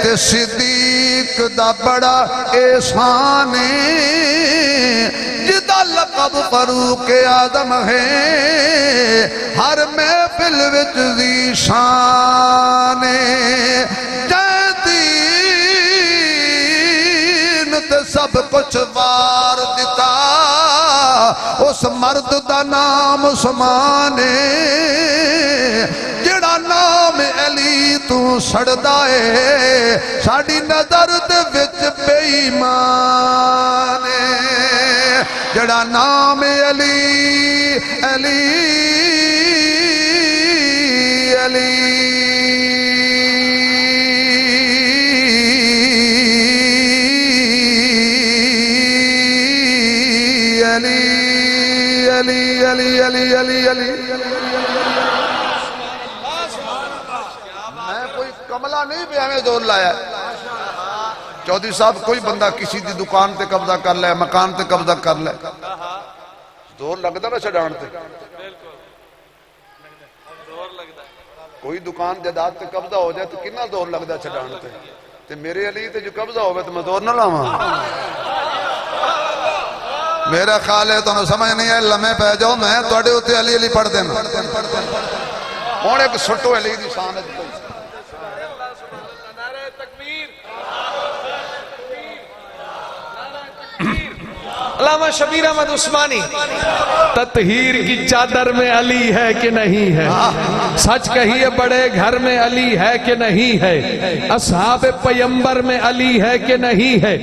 تے صدیق دا بڑا احسان جدا لقب فاروق اعظم ہے ہر محفل وچ ذی شان تے سب کچھ وار دیتا اس مرد دا نام عثمان جڑا نام علی تو سڑدا ہے ساڈی نظر دے وچ بے ایمان جڑا نام علی علی علی علی علی علی علی علی میں کوئی کملہ نہیں پہ ہمیں زور لایا چودھری صاحب کوئی بندہ کسی دی دکان تے قبضہ کر لے مکان تے قبضہ کر لے زور لگتا نا چھڑان تے کوئی دکان جائیداد تے قبضہ ہو جائے تو کتنا زور لگتا چھڑان تے میرے علی تے جو قبضہ ہو گئے تو میں زور نہ لاواں میرا خیال ہے تو سمجھ نہیں ہے لمحے پہ جاؤ میں توڑے ہوتے علی علی پڑھ دینا ہون ایک سٹو علی دی شان ہے علامہ شبیر احمد عثمانی تطہیر کی چادر میں علی ہے کہ نہیں ہے سچ کہیے بڑے گھر میں علی ہے کہ نہیں ہے اصحاب پیمبر میں علی ہے کہ نہیں ہے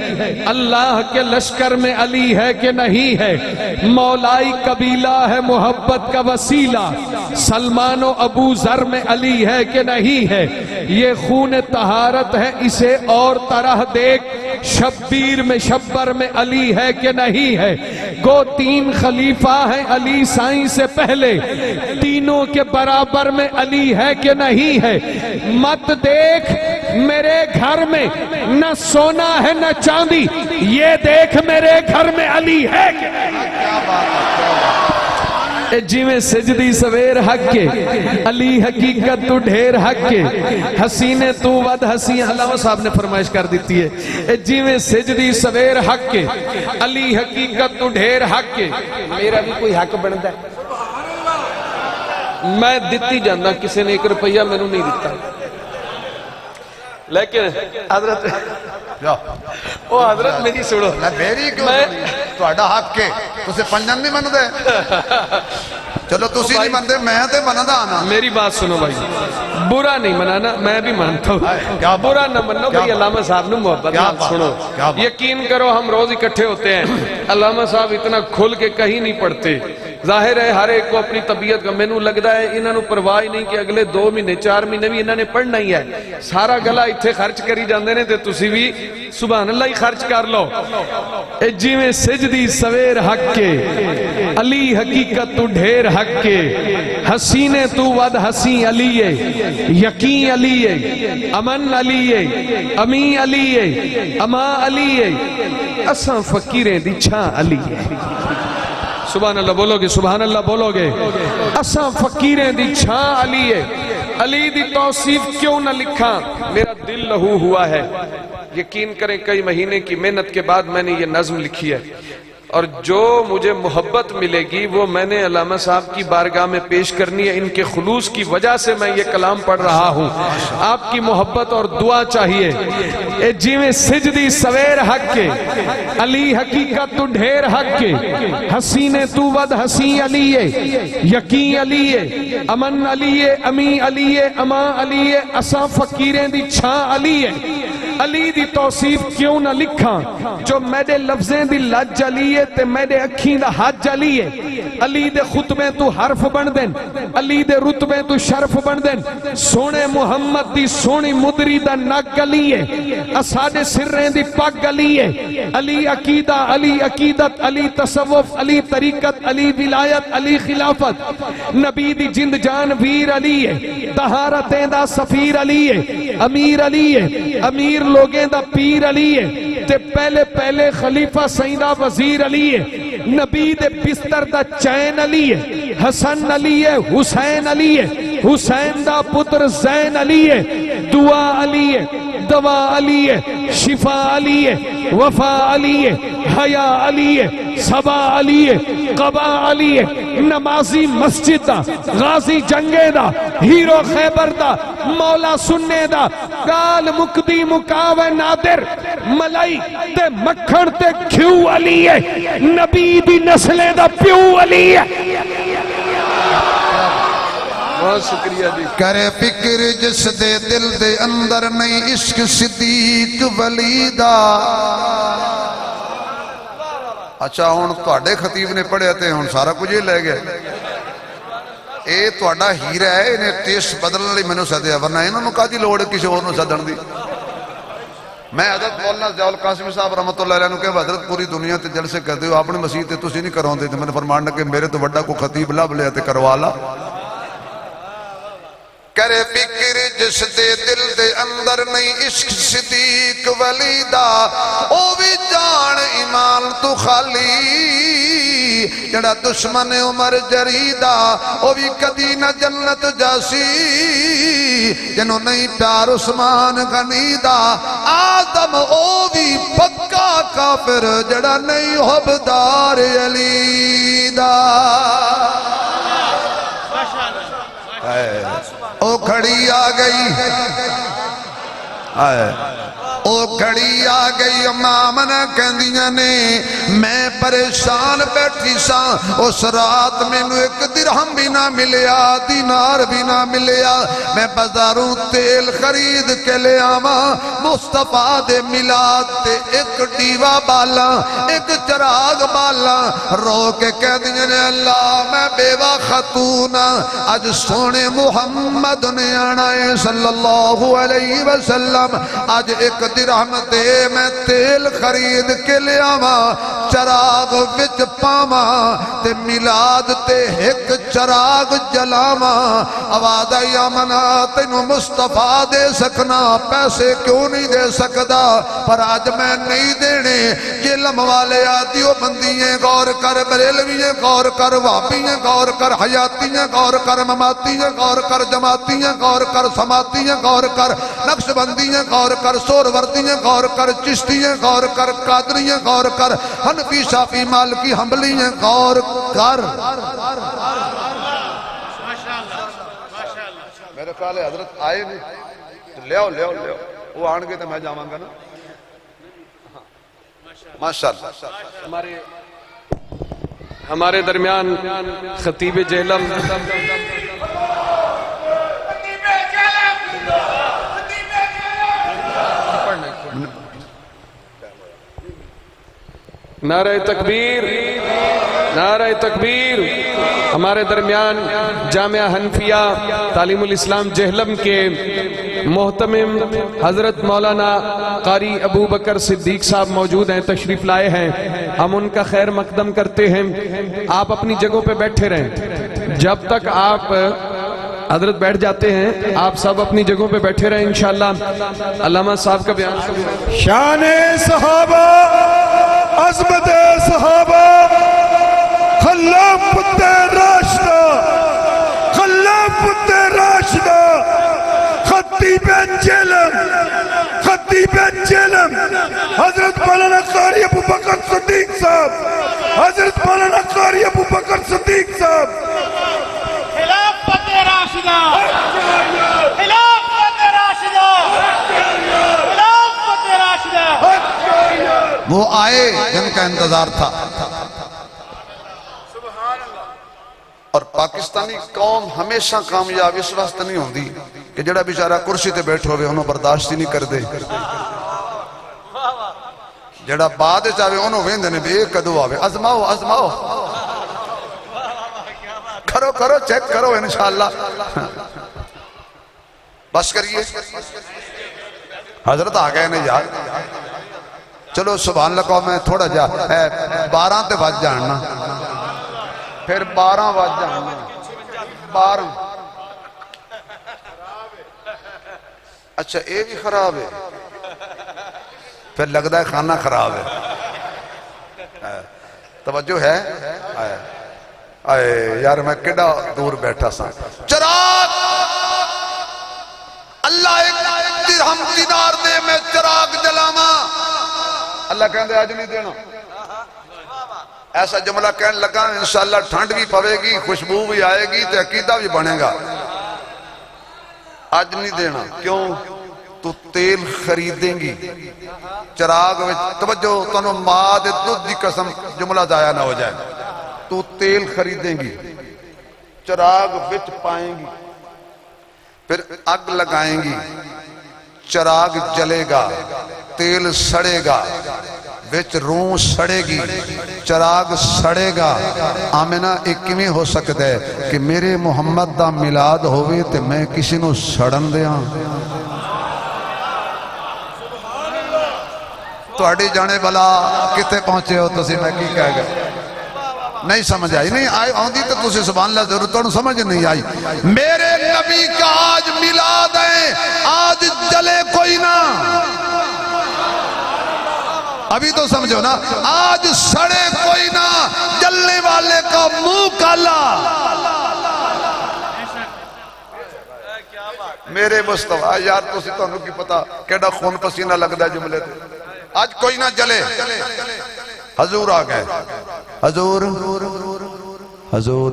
اللہ کے لشکر میں علی ہے کہ نہیں ہے مولائی قبیلہ ہے محبت کا وسیلہ سلمان و ابو ذر میں علی ہے کہ نہیں ہے یہ خون طہارت ہے اسے اور طرح دیکھ شبیر میں شبر میں علی ہے کہ نہیں ہے گو 3 خلیفہ ہیں علی سائیں سے پہلے تینوں کے برابر میں علی ہے کہ نہیں ہے مت دیکھ میرے گھر میں نہ سونا ہے نہ چاندی یہ دیکھ میرے گھر میں علی ہے کہ نہیں اے جیویں سجدی سویر حق کے علی حقیقت تو ڈھیر حق کے حسینے تو ود حسین علامہ صاحب نے فرمائش کر دیتی ہے اے جیویں سجدی سویر حق کے علی حقیقت تو ڈھیر حق کے میرا بھی کوئی حق بنتا ہے میں دیتی جانا کسی نے 1 روپیہ میں نہیں دیتا لیکن حضرت او حضرت میری سنو میری کیوں تہاڈا حق ہے تسے پنجن نہیں مندے چلو تسی نہیں مندے میں تے مندا آنا میری بات سنو بھائی برا نہیں منانا میں بھی مانتا ہوں برا نہ منو بھائی علامہ صاحب نے محبت سنو یقین کرو ہم روز اکٹھے ہوتے ہیں علامہ صاحب اتنا کھل کے کہیں نہیں پڑھتے ظاہر ہے ہر ایک کو اپنی طبیعت کا مینوں لگدا ہے انہاں نوں پرواہ نہیں کہ اگلے 2 مہینے 4 مہینے بھی انہاں نے پڑھنا ہی ہے سارا گلا ایتھے خرچ کری جاندے نے تے تسی بھی سبحان اللہ ہی خرچ کر لو اے جویں سجدی سویر حق کے علی حقیقت تو ڈھیر حق کے حسینے تو ود حسین علی ہے یقین علی ہے امن علی ہے امی علی ہے اما علی ہے اساں فقیریں دی چھاں علی ہے سبحان اللہ بولو گے سبحان اللہ بولو گے اساں فقیریں دی چھاں علی ہے علی دی توصیف کیوں نہ لکھا میرا دل لہو ہوا ہے یقین کریں کئی مہینے کی محنت کے بعد میں نے یہ نظم لکھی ہے اور جو مجھے محبت ملے گی وہ میں نے علامہ صاحب کی بارگاہ میں پیش کرنی ہے ان کے خلوص کی وجہ سے میں یہ کلام پڑھ رہا ہوں آپ کی محبت اور دعا چاہیے اے جیویں سجدی سویر حق کے علی حقیقت تو ڈھیر حق کے حسینے تو ود حسین علی ہے یقین علی ہے امن علی ہے امی علی ہے اما علی ہے اساں فقیریں دی چھاں علی ہے علی دی توصیف کیوں نہ لکھاں جو میرے لفظیں دی لج علی ہے تے میرے اکھیں دا حج علی ہے علی دے خطبیں تو حرف بن دین علی دے رتبیں تو شرف بن دین سونے محمد دی سونی مدری دا نگ علی ہے اساڈے سریں دی پگ علی ہے علی عقیدہ علی عقیدت علی تصوف علی طریقت علی ولایت علی خلافت نبی دی جند جان ویر علی ہے طہارتیں دا سفیر علی ہے امیر علی ہے امیر لوگیں دا پیر علی ہے تے پہلے پہلے خلیفہ سیدہ وزیر علی ہے نبی دے بستر دا چین علی ہے حسن علی ہے حسین علی ہے حسین دا پتر زین علی ہے دعا علی ہے دوا علی ہے شفا علی ہے وفا علی ہے حیا علی ہے صبا علی ہے قبا علی ہے نمازی مسجد دا غازی جنگے دا ہیرو خیبر دا مولا سننے دا گال مقدی مکاوے نادر ملائی تے مکھن تے کھیو علی ہے نبی دی نسلیں دا پیو علی ہے بہت شکریہ جی کرے فکر جس دے دل دے اندر نہیں عشق صدیق ولی دا اچھا ہون تواڈے خطیب نے پڑھے تے ہون سارا کچھ ہی لے گئے اے تواڈا ہیرا ہے انہیں ٹیسٹ بدلنے لئی مینوں سدیا ورنہ انہاں نوں کادی لوڑ کسی اور نوں سدن دی میں حضرت مولانا ضیاء القاسمی صاحب رحمۃ اللہ علیہ نے کہ حضرت پوری دنیا تے جلسے کردے ہو اپنی مسیح تے تسی نہیں کراوندے تے میں نے فرمان کہ میرے تو بڑا کو خطیب لب لیا تے کروا لا کرے فکر جس دے دل دے اندر نہیں عشق صدیق ولی دا او بھی جان ایمان تو خالی جڑا دشمن عمر جریدہ او بھی کدی نہ جنت جاسی جنہوں نہیں پیار عثمان غنی دا آدم او بھی پکا کافر جڑا نہیں حبدار علی دا او کھڑی آ گئی او کھڑی آ گئی امام نے کہندیاں نے میں پریشان بیٹھی سا اس رات میں نو 1 درہم بھی نہ ملیا دینار بھی نہ ملیا میں بازاروں تیل خرید کے لے آواں مصطفیٰ دے میلاد تے 1 ڈیوا بالا 1 چراغ بالا رو کے کہندیاں نے اللہ میں بیوہ خاتون اج سونے محمد نے آنا ہے صلی اللہ علیہ وسلم اج 1 درہم دے میں تیل خرید کے لے آواں چراغ وچ پاواں تے میلاد تے 1 چراغ جلاواں آواز آئی آمنا تینوں مصطفیٰ دے سکنا پیسے کیوں نہیں دے سکدا پر آج میں نہیں دینے یہ علم والے دیو بندیاں غور کر، بریلویاں غور کر، وہابیاں غور کر، حیاتیاں غور کر، مماتیاں غور کر، جماعتیاں غور کر، سماعتیاں غور کر، نقش بندیاں غور کر، سور وردیاں غور کر، چشتیاں غور کر، قادریاں غور کر، حنفی شافی مالکی حنبلیاں غور کر۔ میرے خیال ہے حضرت آئے نہیں، لے آؤ لے آؤ لے آؤ، وہ آن گے تو میں جاواں گا نا۔ ماشاءاللہ ہمارے درمیان خطیب جہلم نعرہ تکبیر، نعرہ تکبیر۔ ہمارے درمیان جامعہ حنفیہ تعلیم الاسلام جہلم کے محتمم حضرت مولانا قاری ابو بکر صدیق صاحب موجود ہیں، تشریف لائے ہیں، ہم ان کا خیر مقدم کرتے ہیں۔ آپ اپنی جگہوں پہ بیٹھے رہیں، جب تک آپ حضرت بیٹھ جاتے ہیں آپ سب اپنی جگہوں پہ بیٹھے رہیں انشاءاللہ۔ علامہ صاحب کا بیان شان صحابہ، عظمت صحابہ، خلافت راشدہ، خلافت راشدہ، خطیب جہلم، خطیب جہلم حضرت مولانا قاری ابو بکر صدیق صاحب، حضرت مولانا قاری ابو بکر صدیق صاحب۔ خلافت راشدہ، خلافت راشدہ، خلافت راشدہ۔ وہ آئے جن کا انتظار تھا، اور پاکستانی قوم ہمیشہ کامیاب اس واسطے نہیں ہوندی کہ جڑا بیچارہ کرسی تے بیٹھو ہوئے انہوں برداشت ہی نہیں کر دے، جڑا بعد چاہے انہوں ویندے نے بھی ایک کدو آوے، ازماؤ ازماؤ، کرو کرو چیک کرو انشاءاللہ۔ بس کریے، حضرت آگئے نے یار، چلو سبحان اللہ کہو، میں تھوڑا جا 12 تے بج جاننا، پھر 12 بج جاننا، 12 اچھا یہ بھی خراب ہے، پھر لگتا ہے کھانا خراب ہے۔ توجہ ہے؟ آئے یار میں کڈا دور بیٹھا سا۔ چراغ اللہ ایک درہم دینار دے میں چراغ جلاواں، اللہ کہندے آج نہیں دینا، ایسا جملہ کہنے لگا انشاءاللہ ٹھنڈ بھی پوے گی، خوشبو بھی آئے گی تو عقیدہ بھی بنے گا۔ آج نہیں دینا، کیوں؟ تو تیل خریدیں گی چراغ وچ، توجہ تنو ماں دے دودھ دی قسم جملہ ضائع نہ ہو جائے، تو تیل خریدیں گی، چراغ وچ پائیں گی، پھر اگ لگائیں گی، چراغ جلے گا، تیل سڑے گا، وچ روح سڑے گی، چراغ سڑے گا۔ آمینہ ایک کیویں ہو سکتا ہے کہ میرے محمد دا میلاد ہوئے تے میں کسی نو سڑن دیاں؟ تو اڑی جانے بلا کتے پہنچے ہو تو میں کی کہہ گا؟ نہیں سمجھ آئی، نہیں آئی آندھی تو تسی سبحان اللہ ضرور تو سمجھ نہیں آئی۔ میرے نبی کا آج میلاد ہے، آج جلے کوئی نہ، ابھی تو سمجھو نا، آج سڑے کوئی نہ، جلنے والے کا منہ کالا۔ میرے مصطفیٰ یار تو سی تو انہوں کی پتا کیڑا خون پسینہ لگتا ہے جملے تھے، آج کوئی نہ جلے۔ حضور آگئے، حضور حضور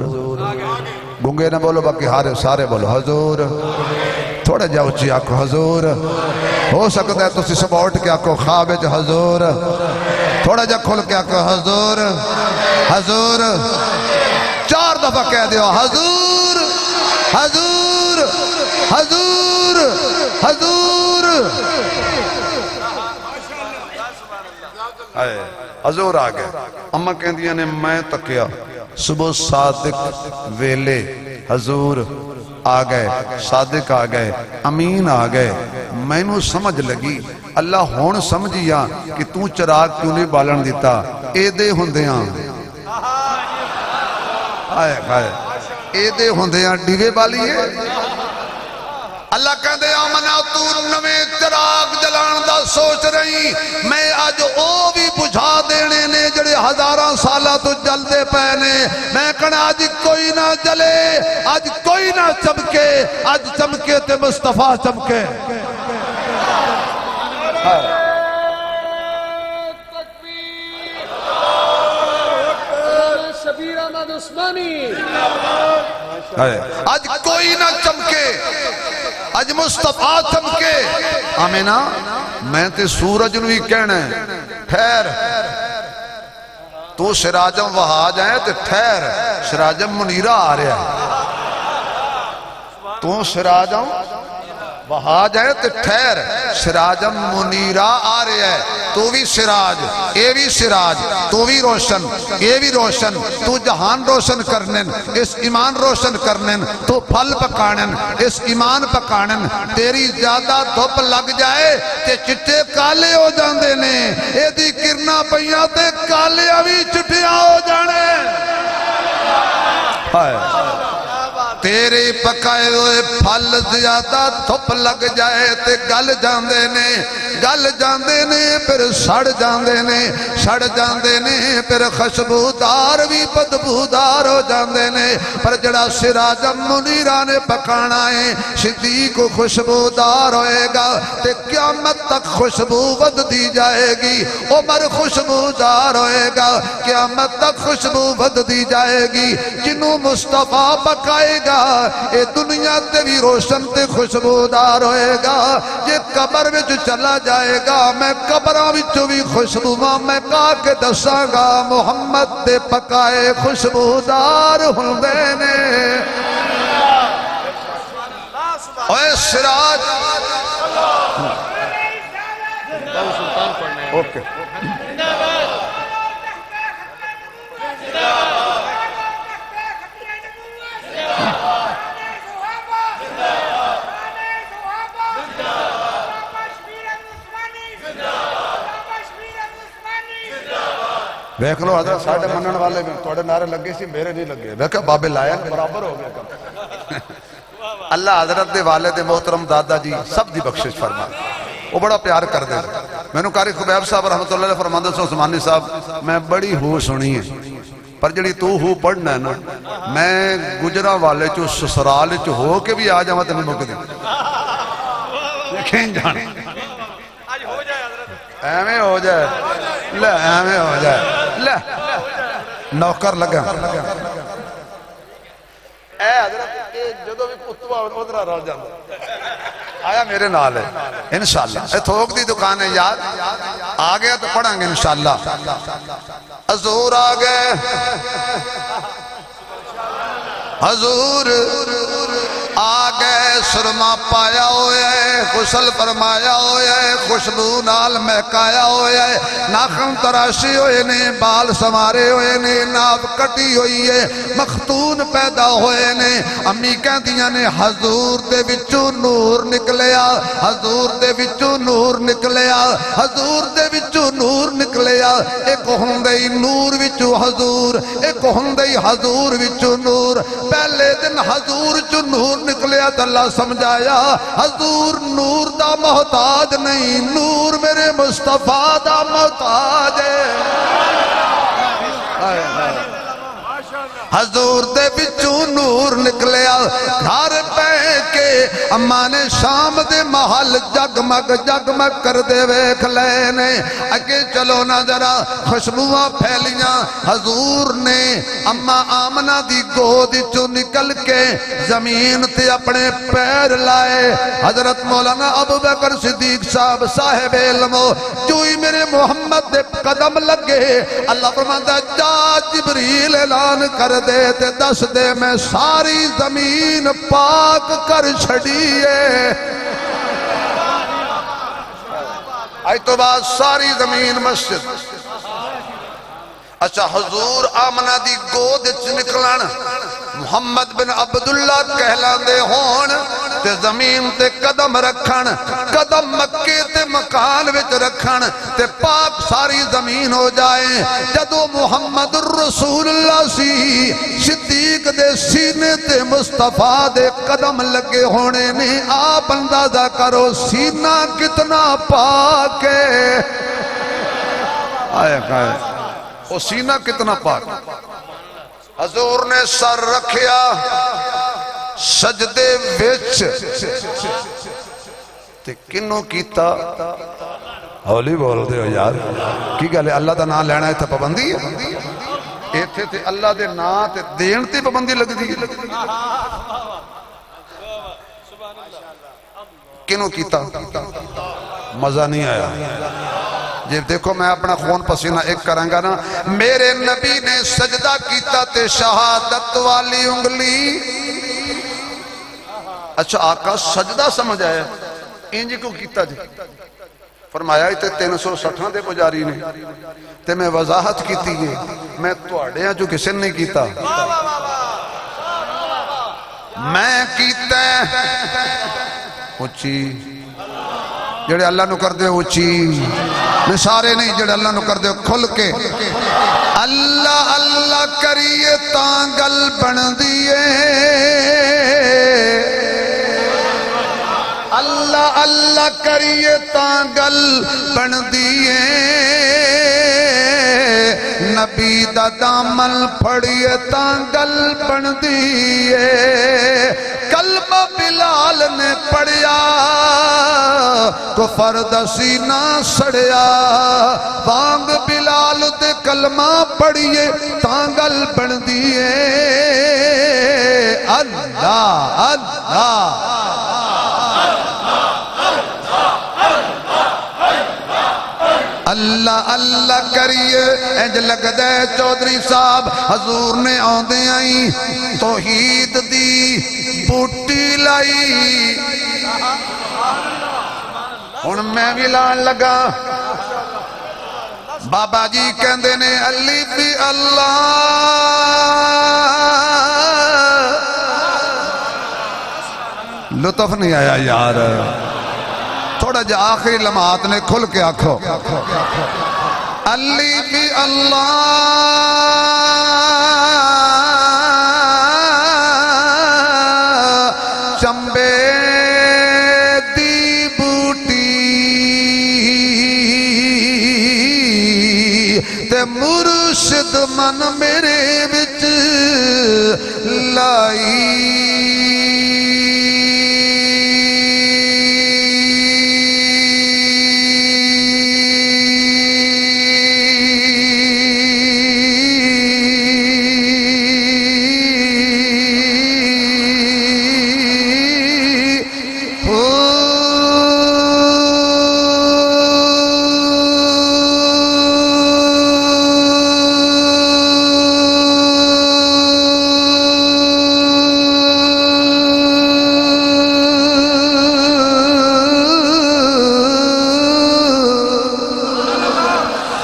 گنگے نہ بولو باقی سارے بولو حضور، تھوڑا جا اچھی آکو حضور، ہو سکتا ہے تو سی سب اٹھ کے آکو خواب ہے حضور، تھوڑا جا کھل کے آکو حضور حضور، 4 دفعہ کہہ دیو حضور حضور حضور حضور۔ حضور آگئے، اماں کہہ دیا نے میں تکیا صبح صادق ویلے حضور آگئے، صادق آگئے، امین آگئے، میں نو سمجھ لگی اللہ ہون سمجھیا کہ تو چراغ کیوں نہیں بالن دیتا، اے دے ہوندیاں آئے آئے اے دے ہوندیاں ڈیوے بالی ہے۔ اللہ کہندے آمنا تو نویں چراغ جلان دا سوچ رہی، میں آج او بھی بجھا دین آکھن آج کوئی نہ جلے، آج کوئی نہ چمکے، آج چمکے تے مصطفیٰ چمکے۔ شبیر احمد عثمانی، آج کوئی نہ چمکے، آج مصطفیٰ چمکے۔ آمینہ میں تے سورج نو ہی کہنا ہے ٹھہر، تو سراجم وہا جائے تے ٹھہر، سراجم منیرہ آ رہا ہے، تو سراجم وہا جائے تے ٹھہر، سراجم منیرہ آ رہا ہے، تو بھی سراج، اے بھی سراج، تو بھی روشن، اے بھی روشن، تو جہان روشن کرنن، اس ایمان روشن کرنن، تو پھل پکانن، اس ایمان پکانن، تیری زیادہ دھوپ لگ جائے تے چٹے کالے ہو جاندے نے، اے دی کرنا پہیاں تے کالے بھی چٹیاں ہو جانے۔ تیرے پکائے ہوئے پھل زیادہ دھوپ لگ جائے تے گل جاندے نے پھر سڑ جاندے نے، سڑ جاندے نے پھر خوشبودار بھی بدبودار ہو جاندے نے، پر جڑا سراجم منیرہ نے پکانا ہے صدیق خوشبودار ہوئے گا تے قیامت تک خوشبو ود دی جائے گی، عمر خوشبودار ہوئے گا قیامت تک خوشبو ود دی جائے گی، جنوں مصطفیٰ پکائے گا اے دنیا تے بھی روشن تے خوشبودار ہوئے گا، یہ قبر میں جو چلا جائے گا میں قبروں وچوں بھی خوشبو میں کہا کے دساں گا محمد دے پکائے خوشبودار ہوندے نے۔ اے سراج اوکے دیکھ لو حضرت ساڑھے منن والے میں توڑے نعرے لگے سی میرے نہیں لگے، دیکھا بابے لایا برابر ہو گیا کم۔ اللہ حضرت دے والد محترم دادا جی سب دی بخشش فرما، وہ بڑا پیار کر دے۔ میں نے قاری خبیب صاحب رحمت اللہ علیہ فرماندہ سے عثمانی صاحب میں بڑی ہو سنی ہے پر جڑی تو ہو پڑھنا ہے نا میں گجرہ والے چو سسرال چو ہو کے بھی آ جاؤں تو نہیں مک دیں یقین جانے ایمیں ہو جائے لے ایمیں ہو جائے لے نوکر لگا اے حضرت جدو بھی کتوا ادھرا رہ جاندہ آیا میرے نال ہے انشاءاللہ اے تھوک دی دکان ہے یاد آ گیا تو پڑھیں گے انشاءاللہ حضور آ گئے حضور آ گئے سرما پایا ہویا ہے غسل فرمایا ہویا ہے خوشبو نال مہکایا ہویا ہے ناخن تراشی ہوئے نے بال سمارے ہوئے نے ناف کٹی ہوئی ہے مختون پیدا ہوئے نے امی کہندیاں نے حضور دے وچوں نور نکلیا حضور دے وچوں نور نکلیا حضور دے وچوں نور نکلیا ایک ہوندے نور وچوں حضور ایک ہوندے حضور وچوں نور پہلے دن حضور چوں نور نکلیا تو اللہ سمجھایا حضور نور دا محتاج نہیں نور میرے مصطفیٰ دا محتاج ہے حضور دے بچوں نور نکلیا گھر پہ کے امان شام دے محل جگمگ جگمگ کر دے ویکھ لینے اگے چلو نہ ذرا خوشبوواں پھیلیاں حضور نے اما آمنہ دی گود چوں نکل کے زمین تے اپنے پیر لائے حضرت مولانا ابو بکر صدیق صاحب صاحب علم جوئی میرے محمد دے قدم لگے اللہ فرماتا جا جبریل اعلان کر دے تے دس دے میں ساری زمین پاک کر چھڑیے آئی تو بعد ساری زمین مسجد اچھا حضور آمنہ دی گود نکلان محمد بن عبداللہ کہلان دے ہون تے زمین تے قدم رکھن قدم مکے تے مکان وچ رکھن تے پاک ساری زمین ہو جائے جدو محمد رسول اللہ سی صدیق دے سینے تے مصطفیٰ دے قدم لگے ہونے نے آپ اندازہ کرو سینہ کتنا پاک ہے آیا کہا ہے وہ سینہ کتنا پاک حضور نے سر رکھیا سجدے وچ تے کنوں کیتا ہولی بول دے ہو یار کی گل ہے اللہ دا نام لینا ہے پابندی ہے ایتھے تے اللہ دے نام تے دین تے پابندی لگ دی کنوں کیتا مزہ نہیں آیا جب دیکھو میں اپنا خون پسینہ ایک کریں گا نا میرے نبی نے سجدہ کیتا تے شہادت والی انگلی اچھا آقا سجدہ سمجھ آیا انجی کو کیتا جی فرمایا تے 360 دے پجاری نے تے میں وضاحت کیتی گئی میں توڑے ہیں جو کسی نے کیتا میں کیتا اچھی جڑے اللہ نو کر دے اچھی میں سارے نہیں جڑے اللہ نو کر دے کھل کے اللہ اللہ کریے تانگل بن دیئے اللہ اللہ کریے تانگل بن دیئے نبی دا دامن پھڑیے تانگل بن دیئے کلمہ بلال نے پڑھیا کفر دا سینہ سڑیا بانگ بلال دے کلمہ پڑھیے تانگل بن دیئے اللہ اللہ اللہ اللہ کریے انج لگ دے چودھری صاحب حضور نے آندے آئی توحید دی بوٹی لائی ہن میں بھی لان لگا بابا جی کہندے نے علی بھی اللہ لطف نہیں آیا یار تھوڑا جا آخری لمحات نے کھل کے آکھو علی بھی اللہ چمبے دی بوٹی تے مرشد من میرے وچ لائی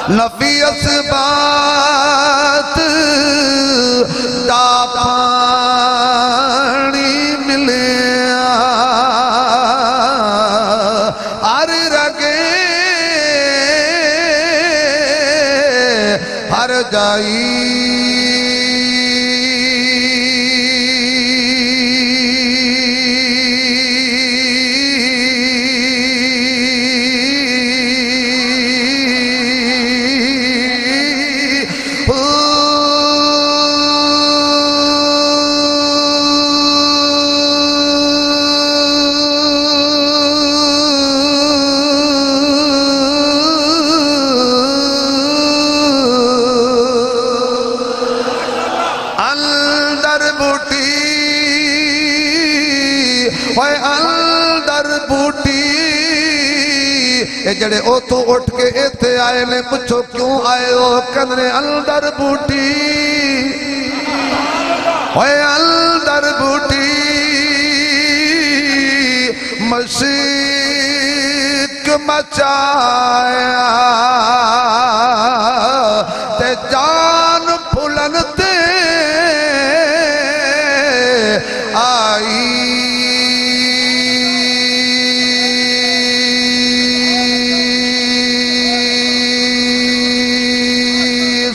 نفی اسبات دا پانی ملیا ہر رگے ہر جائی جڑے او تو اٹھ کے ایتھے آئے نے پچھو کیوں آئے ہو کندرے اندر بوٹی ہوئے اندر بوٹی مشک مچایا تے جان پھلن تے آئی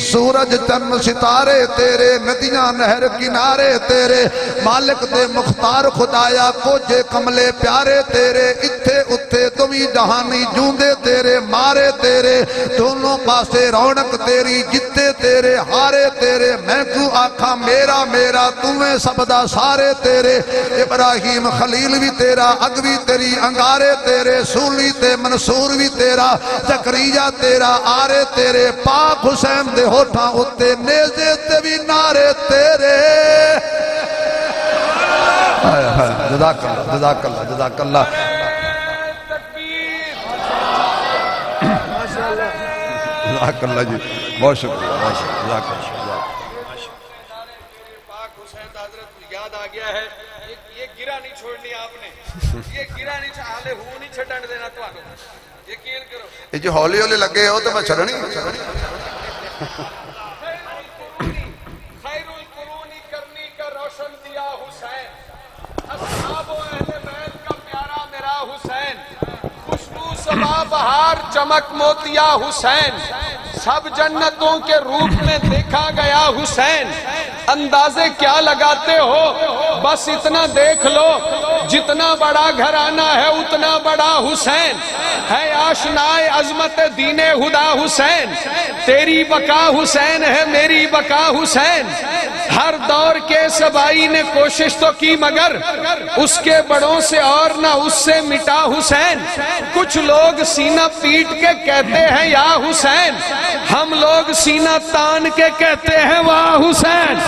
سورج چند ستارے تیرے ندیاں نہر کنارے تیرے مالک دے مختار خدایا کوجے کملے پیارے تیرے اتھے اتھے تمہیں جہانی جوندے تیرے مارے تیرے دونوں پاسے رونق تیری جتے تیرے ہارے تیرے میں کو آکھا میرا میرا تمہیں سبدا سارے تیرے ابراہیم خلیل بھی تیرا اگوی تیری انگارے تیرے سولی تے منصور بھی تیرا زکریا تیرا آرے تیرے پاک حسین دے ہوٹھاں اتے نیزے تے بھی نارے تیرے جزاک اللہ جزاک اللہ جزاک اللہ جزاک اللہ جی بہت شکریہ جزاک اللہ پاک حسین حضرت یاد آ گیا ہے یہ گرا نہیں چھوڑنی آپ نے یہ گرا نہیں چھاڑے ہو نہیں چھڑن دینا تو آنو یقین کرو یہ جو ہولی ہولی لگے ہو تو میں چھڑنی خیر القرونی کرنی کا روشن دیا حسین اصحاب و اہل بیت کا پیارا میرا حسین خوشبو صبا بہار چمک موتیا حسین سب جنتوں کے روپ میں دیکھا گیا حسین اندازے کیا لگاتے ہو بس اتنا دیکھ لو جتنا بڑا گھرانہ ہے اتنا بڑا حسین ہے آشنائے عظمت دین خدا حسین تیری بقا حسین ہے میری بقا حسین ہر دور کے سبائی نے کوشش تو کی مگر اس کے بڑوں سے اور نہ اس سے مٹا حسین کچھ لوگ سینہ پیٹ کے کہتے ہیں یا حسین ہم لوگ سینہ تان کے کہتے ہیں واہ حسین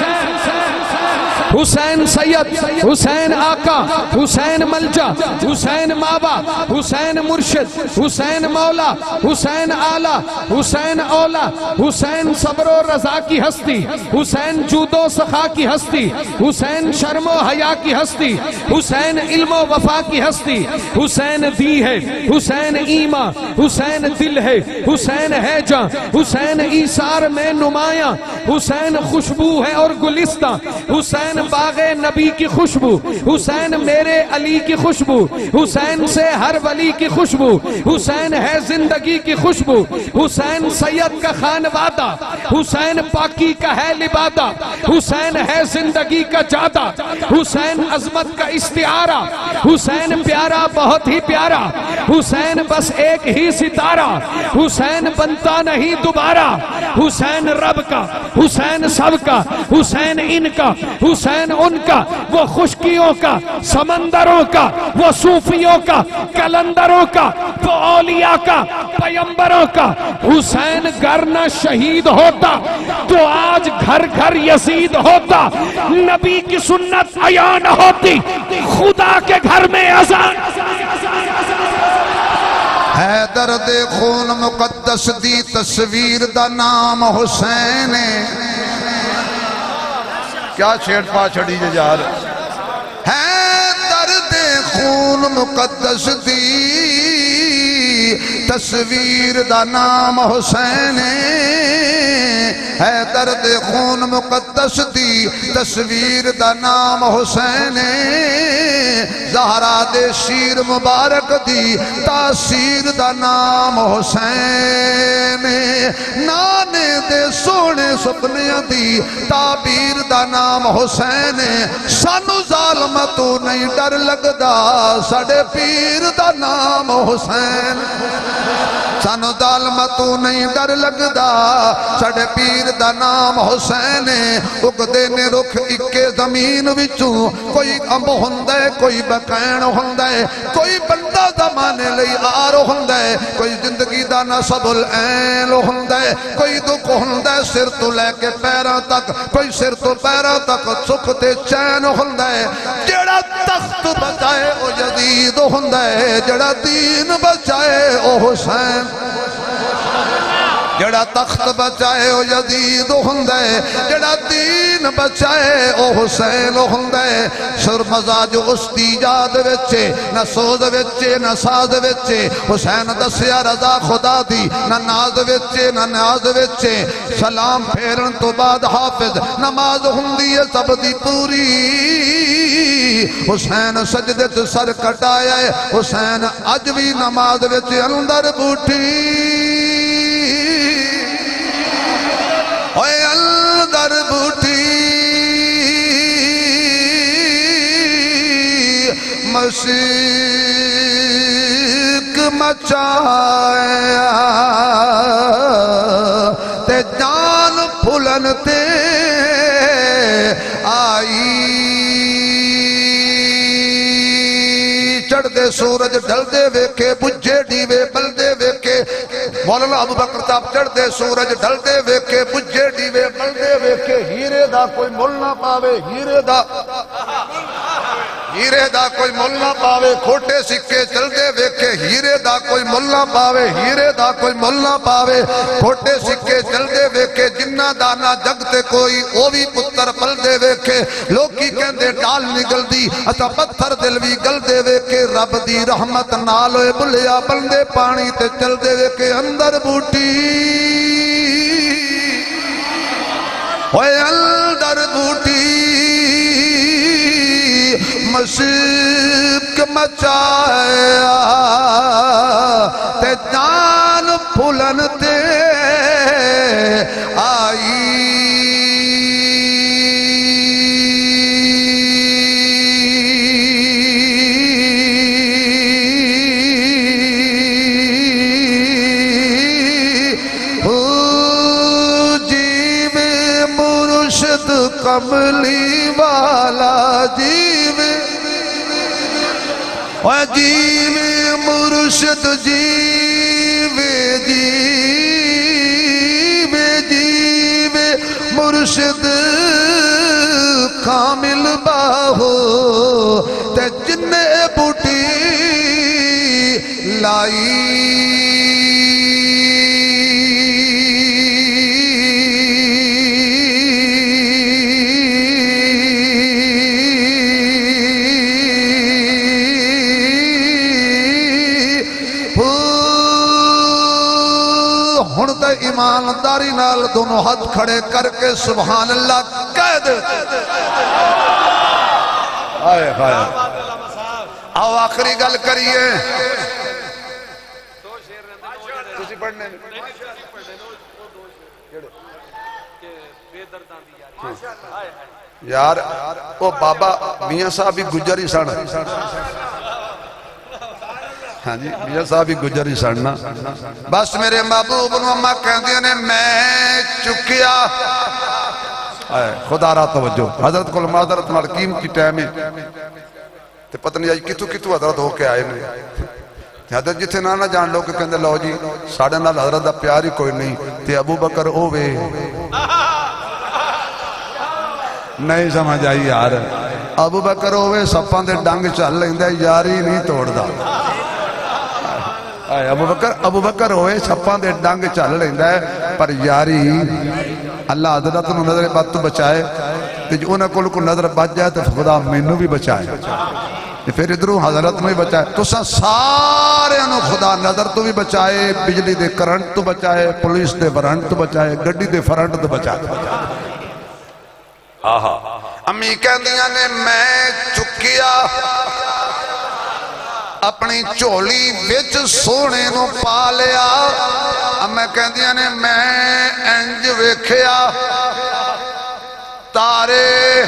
حسین سید حسین آقا حسین ملجا حسین مابا حسین مرشد حسین مولا حسین آلہ حسین اولا حسین صبر و رضا کی ہستی حسین جود و سخا کی ہستی حسین شرم و حیا کی ہستی حسین علم و وفا کی ہستی حسین دی ہے حسین ایمان حسین دل ہے حسین ہے جاں حسین ایثار میں نمایاں حسین خوشبو ہے اور گلستہ حسین باغ نبی کی خوشبو حسین میرے علی کی خوشبو حسین سے ہر ولی کی خوشبو حسین ہے زندگی کی خوشبو حسین سید کا خانوادہ حسین پاکی کا ہے لبادہ حسین ہے زندگی کا جادہ حسین عظمت کا استعارہ حسین پیارا بہت ہی پیارا حسین بس ایک ہی ستارہ حسین بنتا نہیں دوبارہ حسین رب کا حسین سب کا حسین ان کا حسین ان کا وہ خشکیوں کا سمندروں کا وہ صوفیوں کا کلندروں کا وہ اولیاء کا پیمبروں کا حسین گر نہ شہید ہوتا تو آج گھر گھر یزید ہوتا نبی کی سنت عیاں نہ ہوتی خدا کے گھر میں اذان ہے درد خون مقدس دی تصویر دا نام حسین کیا چھیڑ پا چھڑی جار ہے درد خون مقدس دی تصویر دا نام حسین ہے درد خون مقدس دی تصویر دا نام حسین زہرا دے شیر مبارک دی تاثیر دا نام حسین نانے دے سونے سپنیاں دی تعبیر دا نام حسین سانو ظالمتو نہیں ڈر لگدا ساڑے پیر دا نام حسین سانو ظالمتو نہیں ڈر لگدا ساڑے پیر دا نام حسین اگدے نے رکھ اکے زمین وچوں کوئی امب ہوندے کوئی بقین ہوندے کوئی بندہ زمانے لئی آر ہوندے کوئی زندگی دا نصب العین ہوندے کوئی دکھ ہوندے سر تو لے کے پیرہ تک کوئی سر تو پیرہ تک سکھتے چین ہوندے جڑا تخت بچائے او یزید ہوندے جڑا دین بچائے او حسین جڑا تخت بچائے او یزید ہوندے جڑا دین بچائے او حسین ہوندے سر مزاج اس دی یاد وچے نہ سوز وچے نہ ساز وچے حسین دسیا رضا خدا دی نہ ناز وچے نہ نیاز وچے سلام پھیرن تو بعد حافظ نماز ہوندی ہے سب دی پوری حسین سجدے سے سر کٹایا ہے حسین اج بھی نماز وچے اندر بوٹھی مشک مچایا تے جان پھلن تے آئی چڑھ دے سورج ڈھل دے ویکھے بجھے ڈیوے بل دے ویکھے مولانا ابو بکر صاحب چڑھ دے سورج ڈھل دے ویکھے بجھے ڈیوے بل دے ویکھے ہیرے دا کوئی مل نہ پاوے ہیرے دا کوئی مل نہ پاوے کھوٹے سکے چل دے ویکھے ہیرے دا کوئی مل نہ پاوے ہیرے دا کوئی مل نہ پاوے کھوٹے سکے چل دے ویکھے جنہ دانا جگ تے کوئی او بھی پتر پل دے ویکھے لوکی کہندے ڈال نگل دی اتا پتھر دل بھی گل دے ویکھے رب دی رحمت نال ہوئے بلیا بلندے پانی تے چل دے ویکھے اندر بوٹی ہوئے اندر بوٹی مشک مچایا تے جان پھلن تے آئی کملی والا جیوے مرشد جیوے مرشد کامل باہو تے جنے بوٹی لائی ایمانداری نال دونوں ہاتھ کھڑے کر کے سبحان اللہ کہہ دے آؤ آخری گل کریے یار وہ بابا میاں صاحب بھی گجری سن ہاں جی میاں صاحب بھی گجری سننا بس میرے محبوب نو اماں کہندے نے میں چکیا خدا را توجہ حضرت کل معذرت نال قیمتی ٹائم ہے تے پتہ نہیں آج کتوں کتوں حضرت ہو کے آئے نے حضرت جتھے نہ جان لو کہ کہندے لو جی ساڈے نال حضرت دا پیار ہی کوئی نہیں تے ابو بکر ہووے نہیں سمجھ آئی یار ابو بکر ہووے سپاں دے ڈنگ چل لیندا یاری نہیں توڑدا ابو بکر ہوئے چھپاں دے ڈنگ چل لیندہ ہے پر یاری اللہ حضرت انہوں نظر بات تو بچائے کہ جو انہوں کو نظر بچ جائے تو خدا مینوں بھی بچائے پھر ادھروں حضرت میں بچائے تو سارے انہوں خدا نظر تو بھی بچائے بجلی دے کرنٹ تو بچائے پولیس دے ورنٹ تو بچائے گڈی دے فرنٹ تو بچائے امی کہندیاں نے میں چکیا اپنی چولی وچ سونے نو پا لیا میں کہندیاں نے میں انج ویکھیا تارے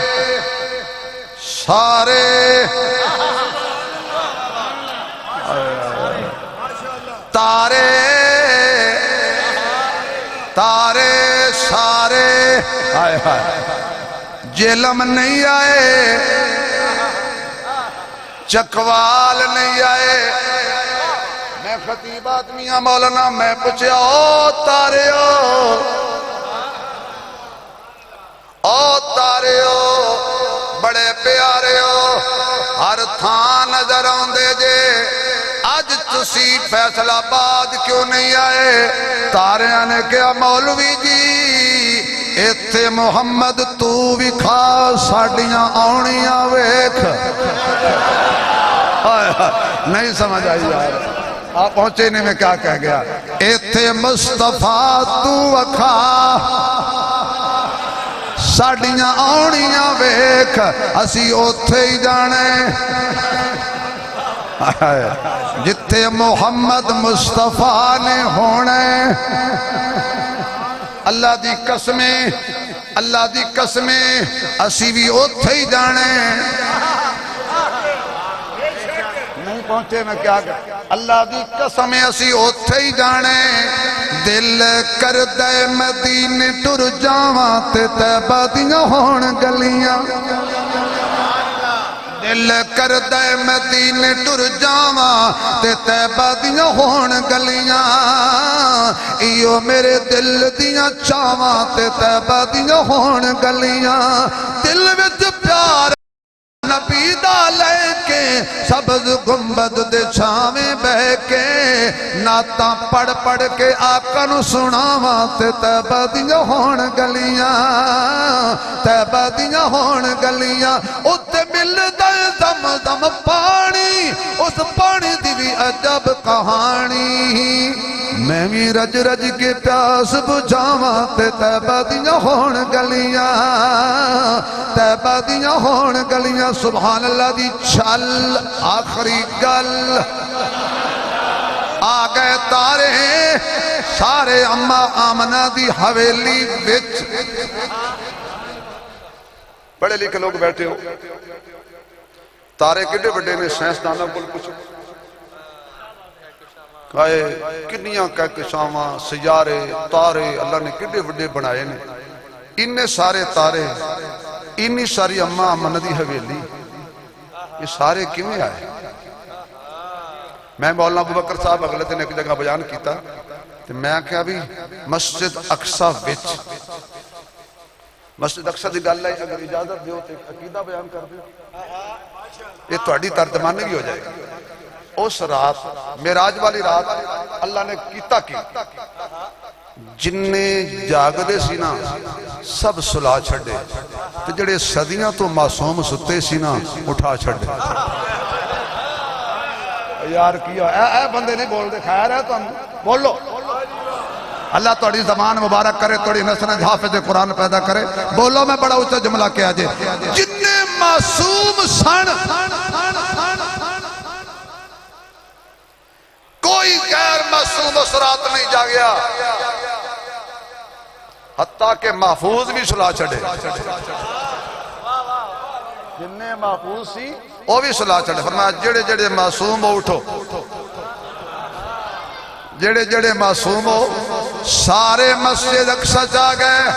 سارے تارے سارے جلم نہیں آئے چکوال نہیں آئے میں خطیب آدمیاں مولانا میں پوچھے او تارے بڑے پیارے ہو ہر تھان نظر آندے جے آج تسی فیصلہ آباد کیوں نہیں آئے تاریاں نے کہا مولوی جی ایتھے محمد تو بھی کھا ساڑیاں آنیاں ویکھ نہیں سمجھ آئی یار آپ پہنچے نہیں میں کیا کہہ گیا ایتھے مصطفیٰ تو وکھا ساڑیاں آنیاں ویکھ اسی اوتھے ہی جانے جتھے محمد مصطفیٰ نے ہونے اللہ دی قسمیں اسی بھی اوتھے ہی جانے نہیں پہنچے میں کیا کر اللہ دی قسم اسی اوتھے ہی جانے دل کردے مدینے ٹر جاواں تے طیبہ دیاں ہون گلیاں دل کردے مدینے ٹر جاواں تے طیبہ دیاں ہون گلیاں ایو میرے دل دیاں چاواں تے طیبہ دیاں ہون گلیاں دل وچ پیار نبی دا لے کے سبز گنبد دے چھاویں بہ کے نعتاں پڑھ پڑھ کے آقا نو سناواں تے طیبہ دیاں ہون گلیاں طیبہ دیاں ہون گلیاں اُتے ملدا دم دم پانی اس پانی دی بھی عجب کہانی میں بھی رج رج کے پیاس بجھاواں تے طیبہ دیاں ہون گلیاں طیبہ دیاں ہون گلیاں سبحان اللہ دی چھل آخری گل آگئے تارے سارے اماں آمنہ دی حویلی بچ پڑھے لکھے لوگ بیٹھے ہو تارے کڈے بڑے نے سائنسدانوں کو کچھ کہے کنیاں کہکشاواں سیارے تارے اللہ نے کڈے بڑے بنائے نے انہیں سارے تارے انہی ساری اماں آمنہ دی حویلی یہ سارے کیوں آئے میں مولانا ابو بکر صاحب اگلے دن ایک جگہ بیان کیتا تو میں کہا بھی مسجد اقصی وچ مسجد اقصی دی گل ہے اگر اجازت دیو تو عقیدہ بیان کر دیو یہ تہاڈی ترجمانی ہو جائے گی اس رات معراج والی رات اللہ نے کیتا کی جننے جاگ دے سی نا سب سلا چھڑے تو جڑے صدیاں تو معصوم ستے سی نا اٹھا چھڑے یار کیا اے بندے نہیں بول دے خیر ہے تو بولو اللہ توڑی زمان مبارک کرے توڑی نسل حافظ قرآن پیدا کرے بولو میں بڑا اچھا جملہ کیا جے جننے معصوم سن کوئی غیر معصوم اس رات نہیں جا گیا حتیٰ کہ محفوظ بھی سلا چھڑے جننے محفوظ سی وہ بھی سلا چھڑے فرمایا جڑے جڑے معصوم ہو اٹھو جڑے جڑے معصوم ہو سارے مسجد اقصی جا گئے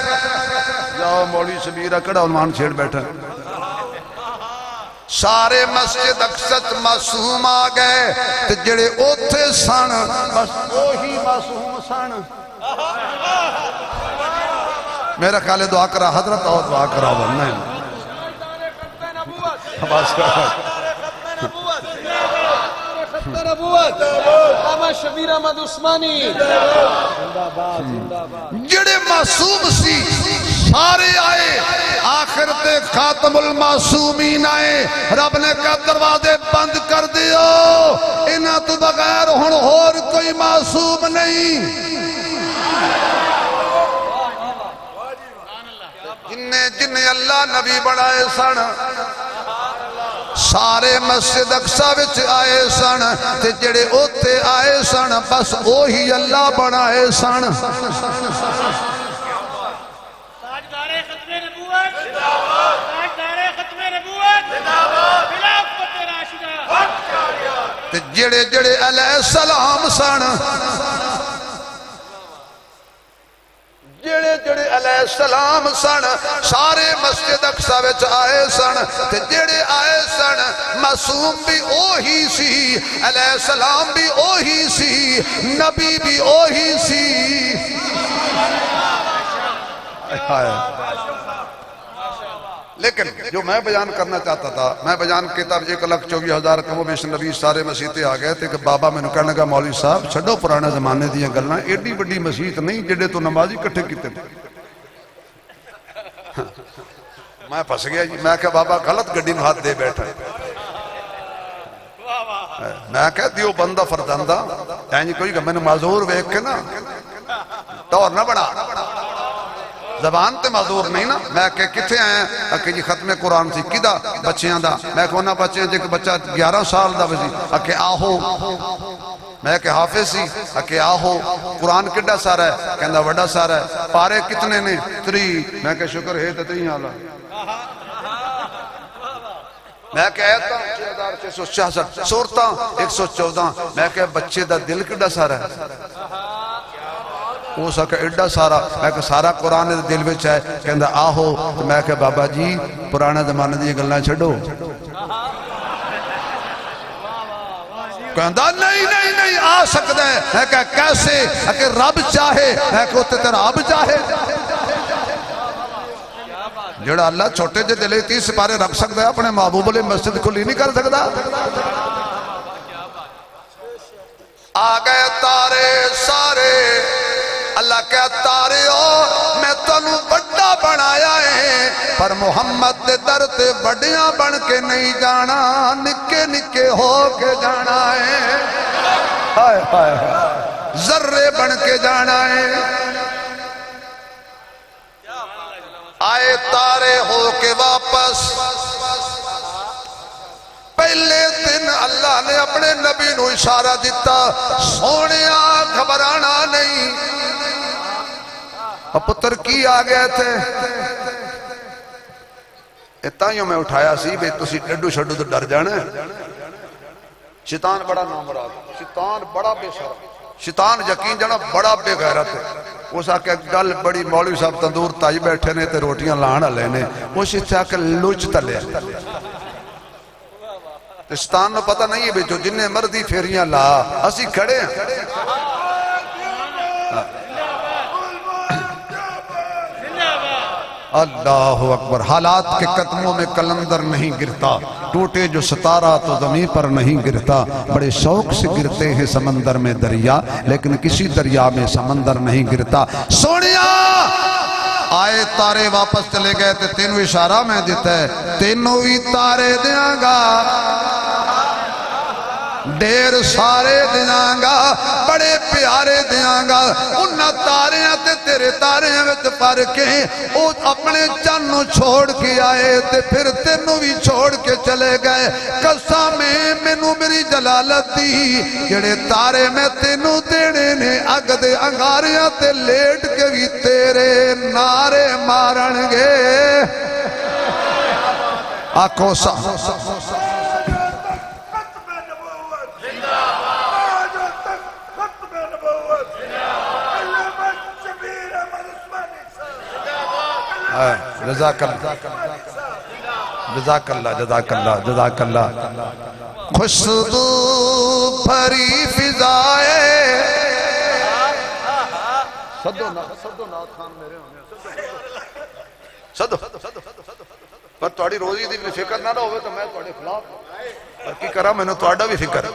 جاؤ مولی شبیر اکڑا عنوان چھیڑ بیٹھا سارے مسجد اقصی معصوم آ گئے تو جڑے اوتھے سن بس وہی معصوم سن میرا خیال ہے دعا کرا حضرت اور دعا کرا ورنہ شبیر احمد عثمانی جڑے معصوم سی سارے آئے آخر تے خاتم المعصومین آئے رب نے کہا دروازے بند کر دیو انہاں تو بغیر ہن اور کوئی معصوم نہیں جنہیں اللہ نبی بڑھائے سن سارے مسجد اقصی وچ آئے سن تے جڑے اوتے آئے سن بس وہی اللہ بنائے سن تاجدار ختم نبوت تاجدار ختم نبوت خلافت راشدہ تے جڑے جڑے علیہ السلام سن جڑے جڑے علیہ السلام سن سارے مسجد اقصی وچ آئے سن تے جڑے آئے سن معصوم بھی اوہی سی علیہ السلام بھی اوہی سی نبی بھی اوہی سی لیکن جو میں بیان کرنا چاہتا تھا میں بیان کیتا 1,24,000 کم و بیش نبی سارے مسیحتے آ گئے تھے کہ بابا میں نے کہنے لگا مولوی صاحب چھڑو پرانے زمانے دیاں گلاں ایڈی بڑی مسیحت نہیں جڑے تو نمازی کٹھے کیتے تھے میں پھنس گیا جی میں کہا بابا غلط گڈی میں ہاتھ دے بیٹھا میں کہا دیو بندہ فرداندہ یعنی کوئی کہ میں نے معذور ویک کے نا دور نہ بڑھا زبان تے معذور نہیں نا میں کہ کتھے آئے کہ جی ختم قرآن سی کدہ بچیاں دا میں کہ انہاں بچیاں جے کہ بچہ 11 سال دا بسی کہ آہو میں کہ حافظ سی کہ آہو قرآن کڈا سارا ہے کہندہ وڈا سارا ہے پارے کتنے نے 3 میں کہ شکر ہے تتیں آلہ میں کہتا 6666 سورتاں 114 میں کہ بچے دا دل کڈا سارا ہے وہ سکا ایڈا سارا میں کہ سارا قرآن دے دل وچ ہے کہندا آہو میں کہ بابا جی پرانا زمانے دی گلاں چھڈو کہندا نہیں آ سکتا ہے میں کہ کیسے کہ رب چاہے میں کہ تے رب چاہے جڑا اللہ چھوٹے جے دلے 30 سپارے رکھ سکتا ہے اپنے محبوب علیہ مسجد کھلی نہیں کر سکتا آگئے تارے سارے اللہ کہا تارے ہو میں تنوں بڑا بنایا ہے پر محمد دے در تے بڑیاں بن کے نہیں جانا نکے نکے ہو کے جانا ہے ذرے بن کے جانا ہے آئے تارے ہو کے واپس پہلے دن اللہ نے اپنے نبی نو اشارہ دیتا سونیا گھبرانا نہیں اور پتر کی آگئے تھے اتائیوں میں اٹھایا سی بے تسی ڈڈو شڈو تو ڈر جانا ہے شیطان بڑا نامراد شیطان بڑا بے شرم شیطان یقین جانا بڑا بے غیرت ہے اس آکے گل بڑی مولوی صاحب تندور تائی بیٹھے نے تے روٹیاں لانا لینے وہ شیطان آکے لوچ تلے شیطان نے پتہ نہیں ہے بے جو جنہیں مردی پھیریاں لا اسی کھڑے ہیں اللہ اکبر حالات کے قدموں میں کلندر نہیں گرتا ٹوٹے جو ستارہ تو زمین پر نہیں گرتا بڑے شوق سے گرتے ہیں سمندر میں دریا لیکن کسی دریا میں سمندر نہیں گرتا سونیا آئے تارے واپس چلے گئے تھے تینوں اشارہ میں دیتا ہے تینوں ہی تارے دیاں گا ڈیر سارے دیاں گا بڑے پیارے دیاں گا انہاں تاریاں تے تیرے تاریاں وچ فرق ہے او اپنے چانوں چھوڑ کے آئے تے پھر تینوں بھی چھوڑ کے چلے گئے قسم مینوں میری جلالت دی جڑے تارے میں تینوں دینے نے اگ دے انگاریاں تے لیٹ کے بھی تیرے نعرے مارن گے آنکھوں سا جزاک اللہ خوشبو بھری فضائے صدو نات خان میرے ہونے صدو پر توڑی روزی دی فکر نہ ہوئے تو میں توڑی خلاف پر کی کرا میں نے توڑا بھی فکر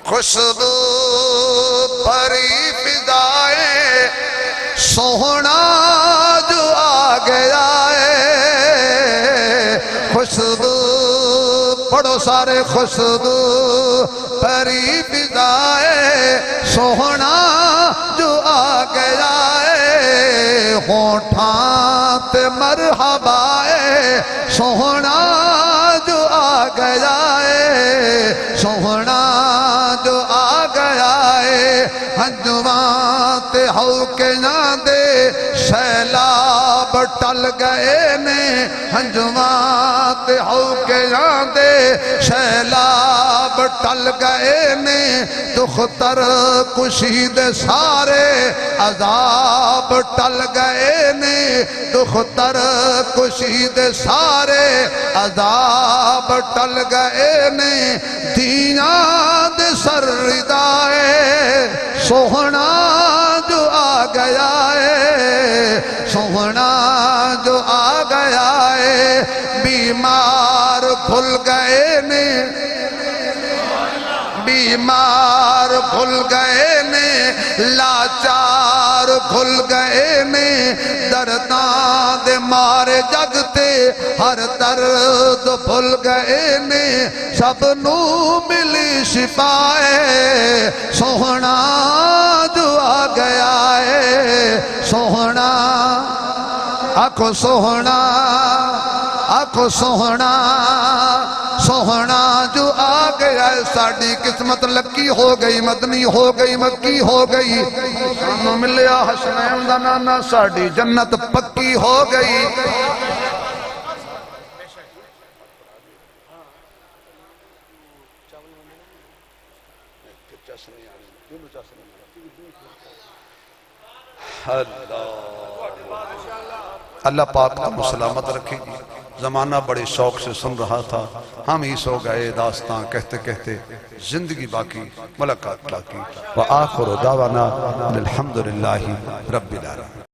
خوشبو بھری فضائے سوہنا جو آ گیا ہے خوشبو پڑھو سارے خوشبو بھری فضائے سوہنا جو آ گیا ہے ہونٹاں تے مرحبا ہے سوہنا جو آ گیا ہے سوہنا جو آ گیا ہے ہنجواں تے ہو کے نہ دے سیلاب ٹل گئے نے ہنجواں تے ہو کے نہ دے سیلاب ٹل گئے نے دختر کشید سارے عذاب ٹل گئے نے دختر کشید سارے عذاب ٹل گئے نے دیاں دے سر ردائے سوہنا جو آ گیا ہے سوہنا جو آ گیا ہے بیمار بھول گئے نے بیمار بھول گئے نے لاچار بھول گئے نے درداں دے مارے جگتے ہر درد بھول گئے نے سب نو ملی شفائے سوہنا جو آ گیا ہے سوہنا آنکھو سوہنا آنکھو سوہنا سوہنا جو آ گیا ہے ساڑی قسمت لکی ہو گئی مدنی ہو گئی مکی ہو گئی سانو ملیا حسنین دا نانا ساڑی جنت پکی ہو گئی اللہ پاک کا مسلامت رکھے جی. زمانہ بڑے شوق سے سن رہا تھا, ہم ہی سو گئے داستان کہتے کہتے, زندگی باقی ملاقات باقی. وآخر دعوانا الحمدللہ رب العالمین.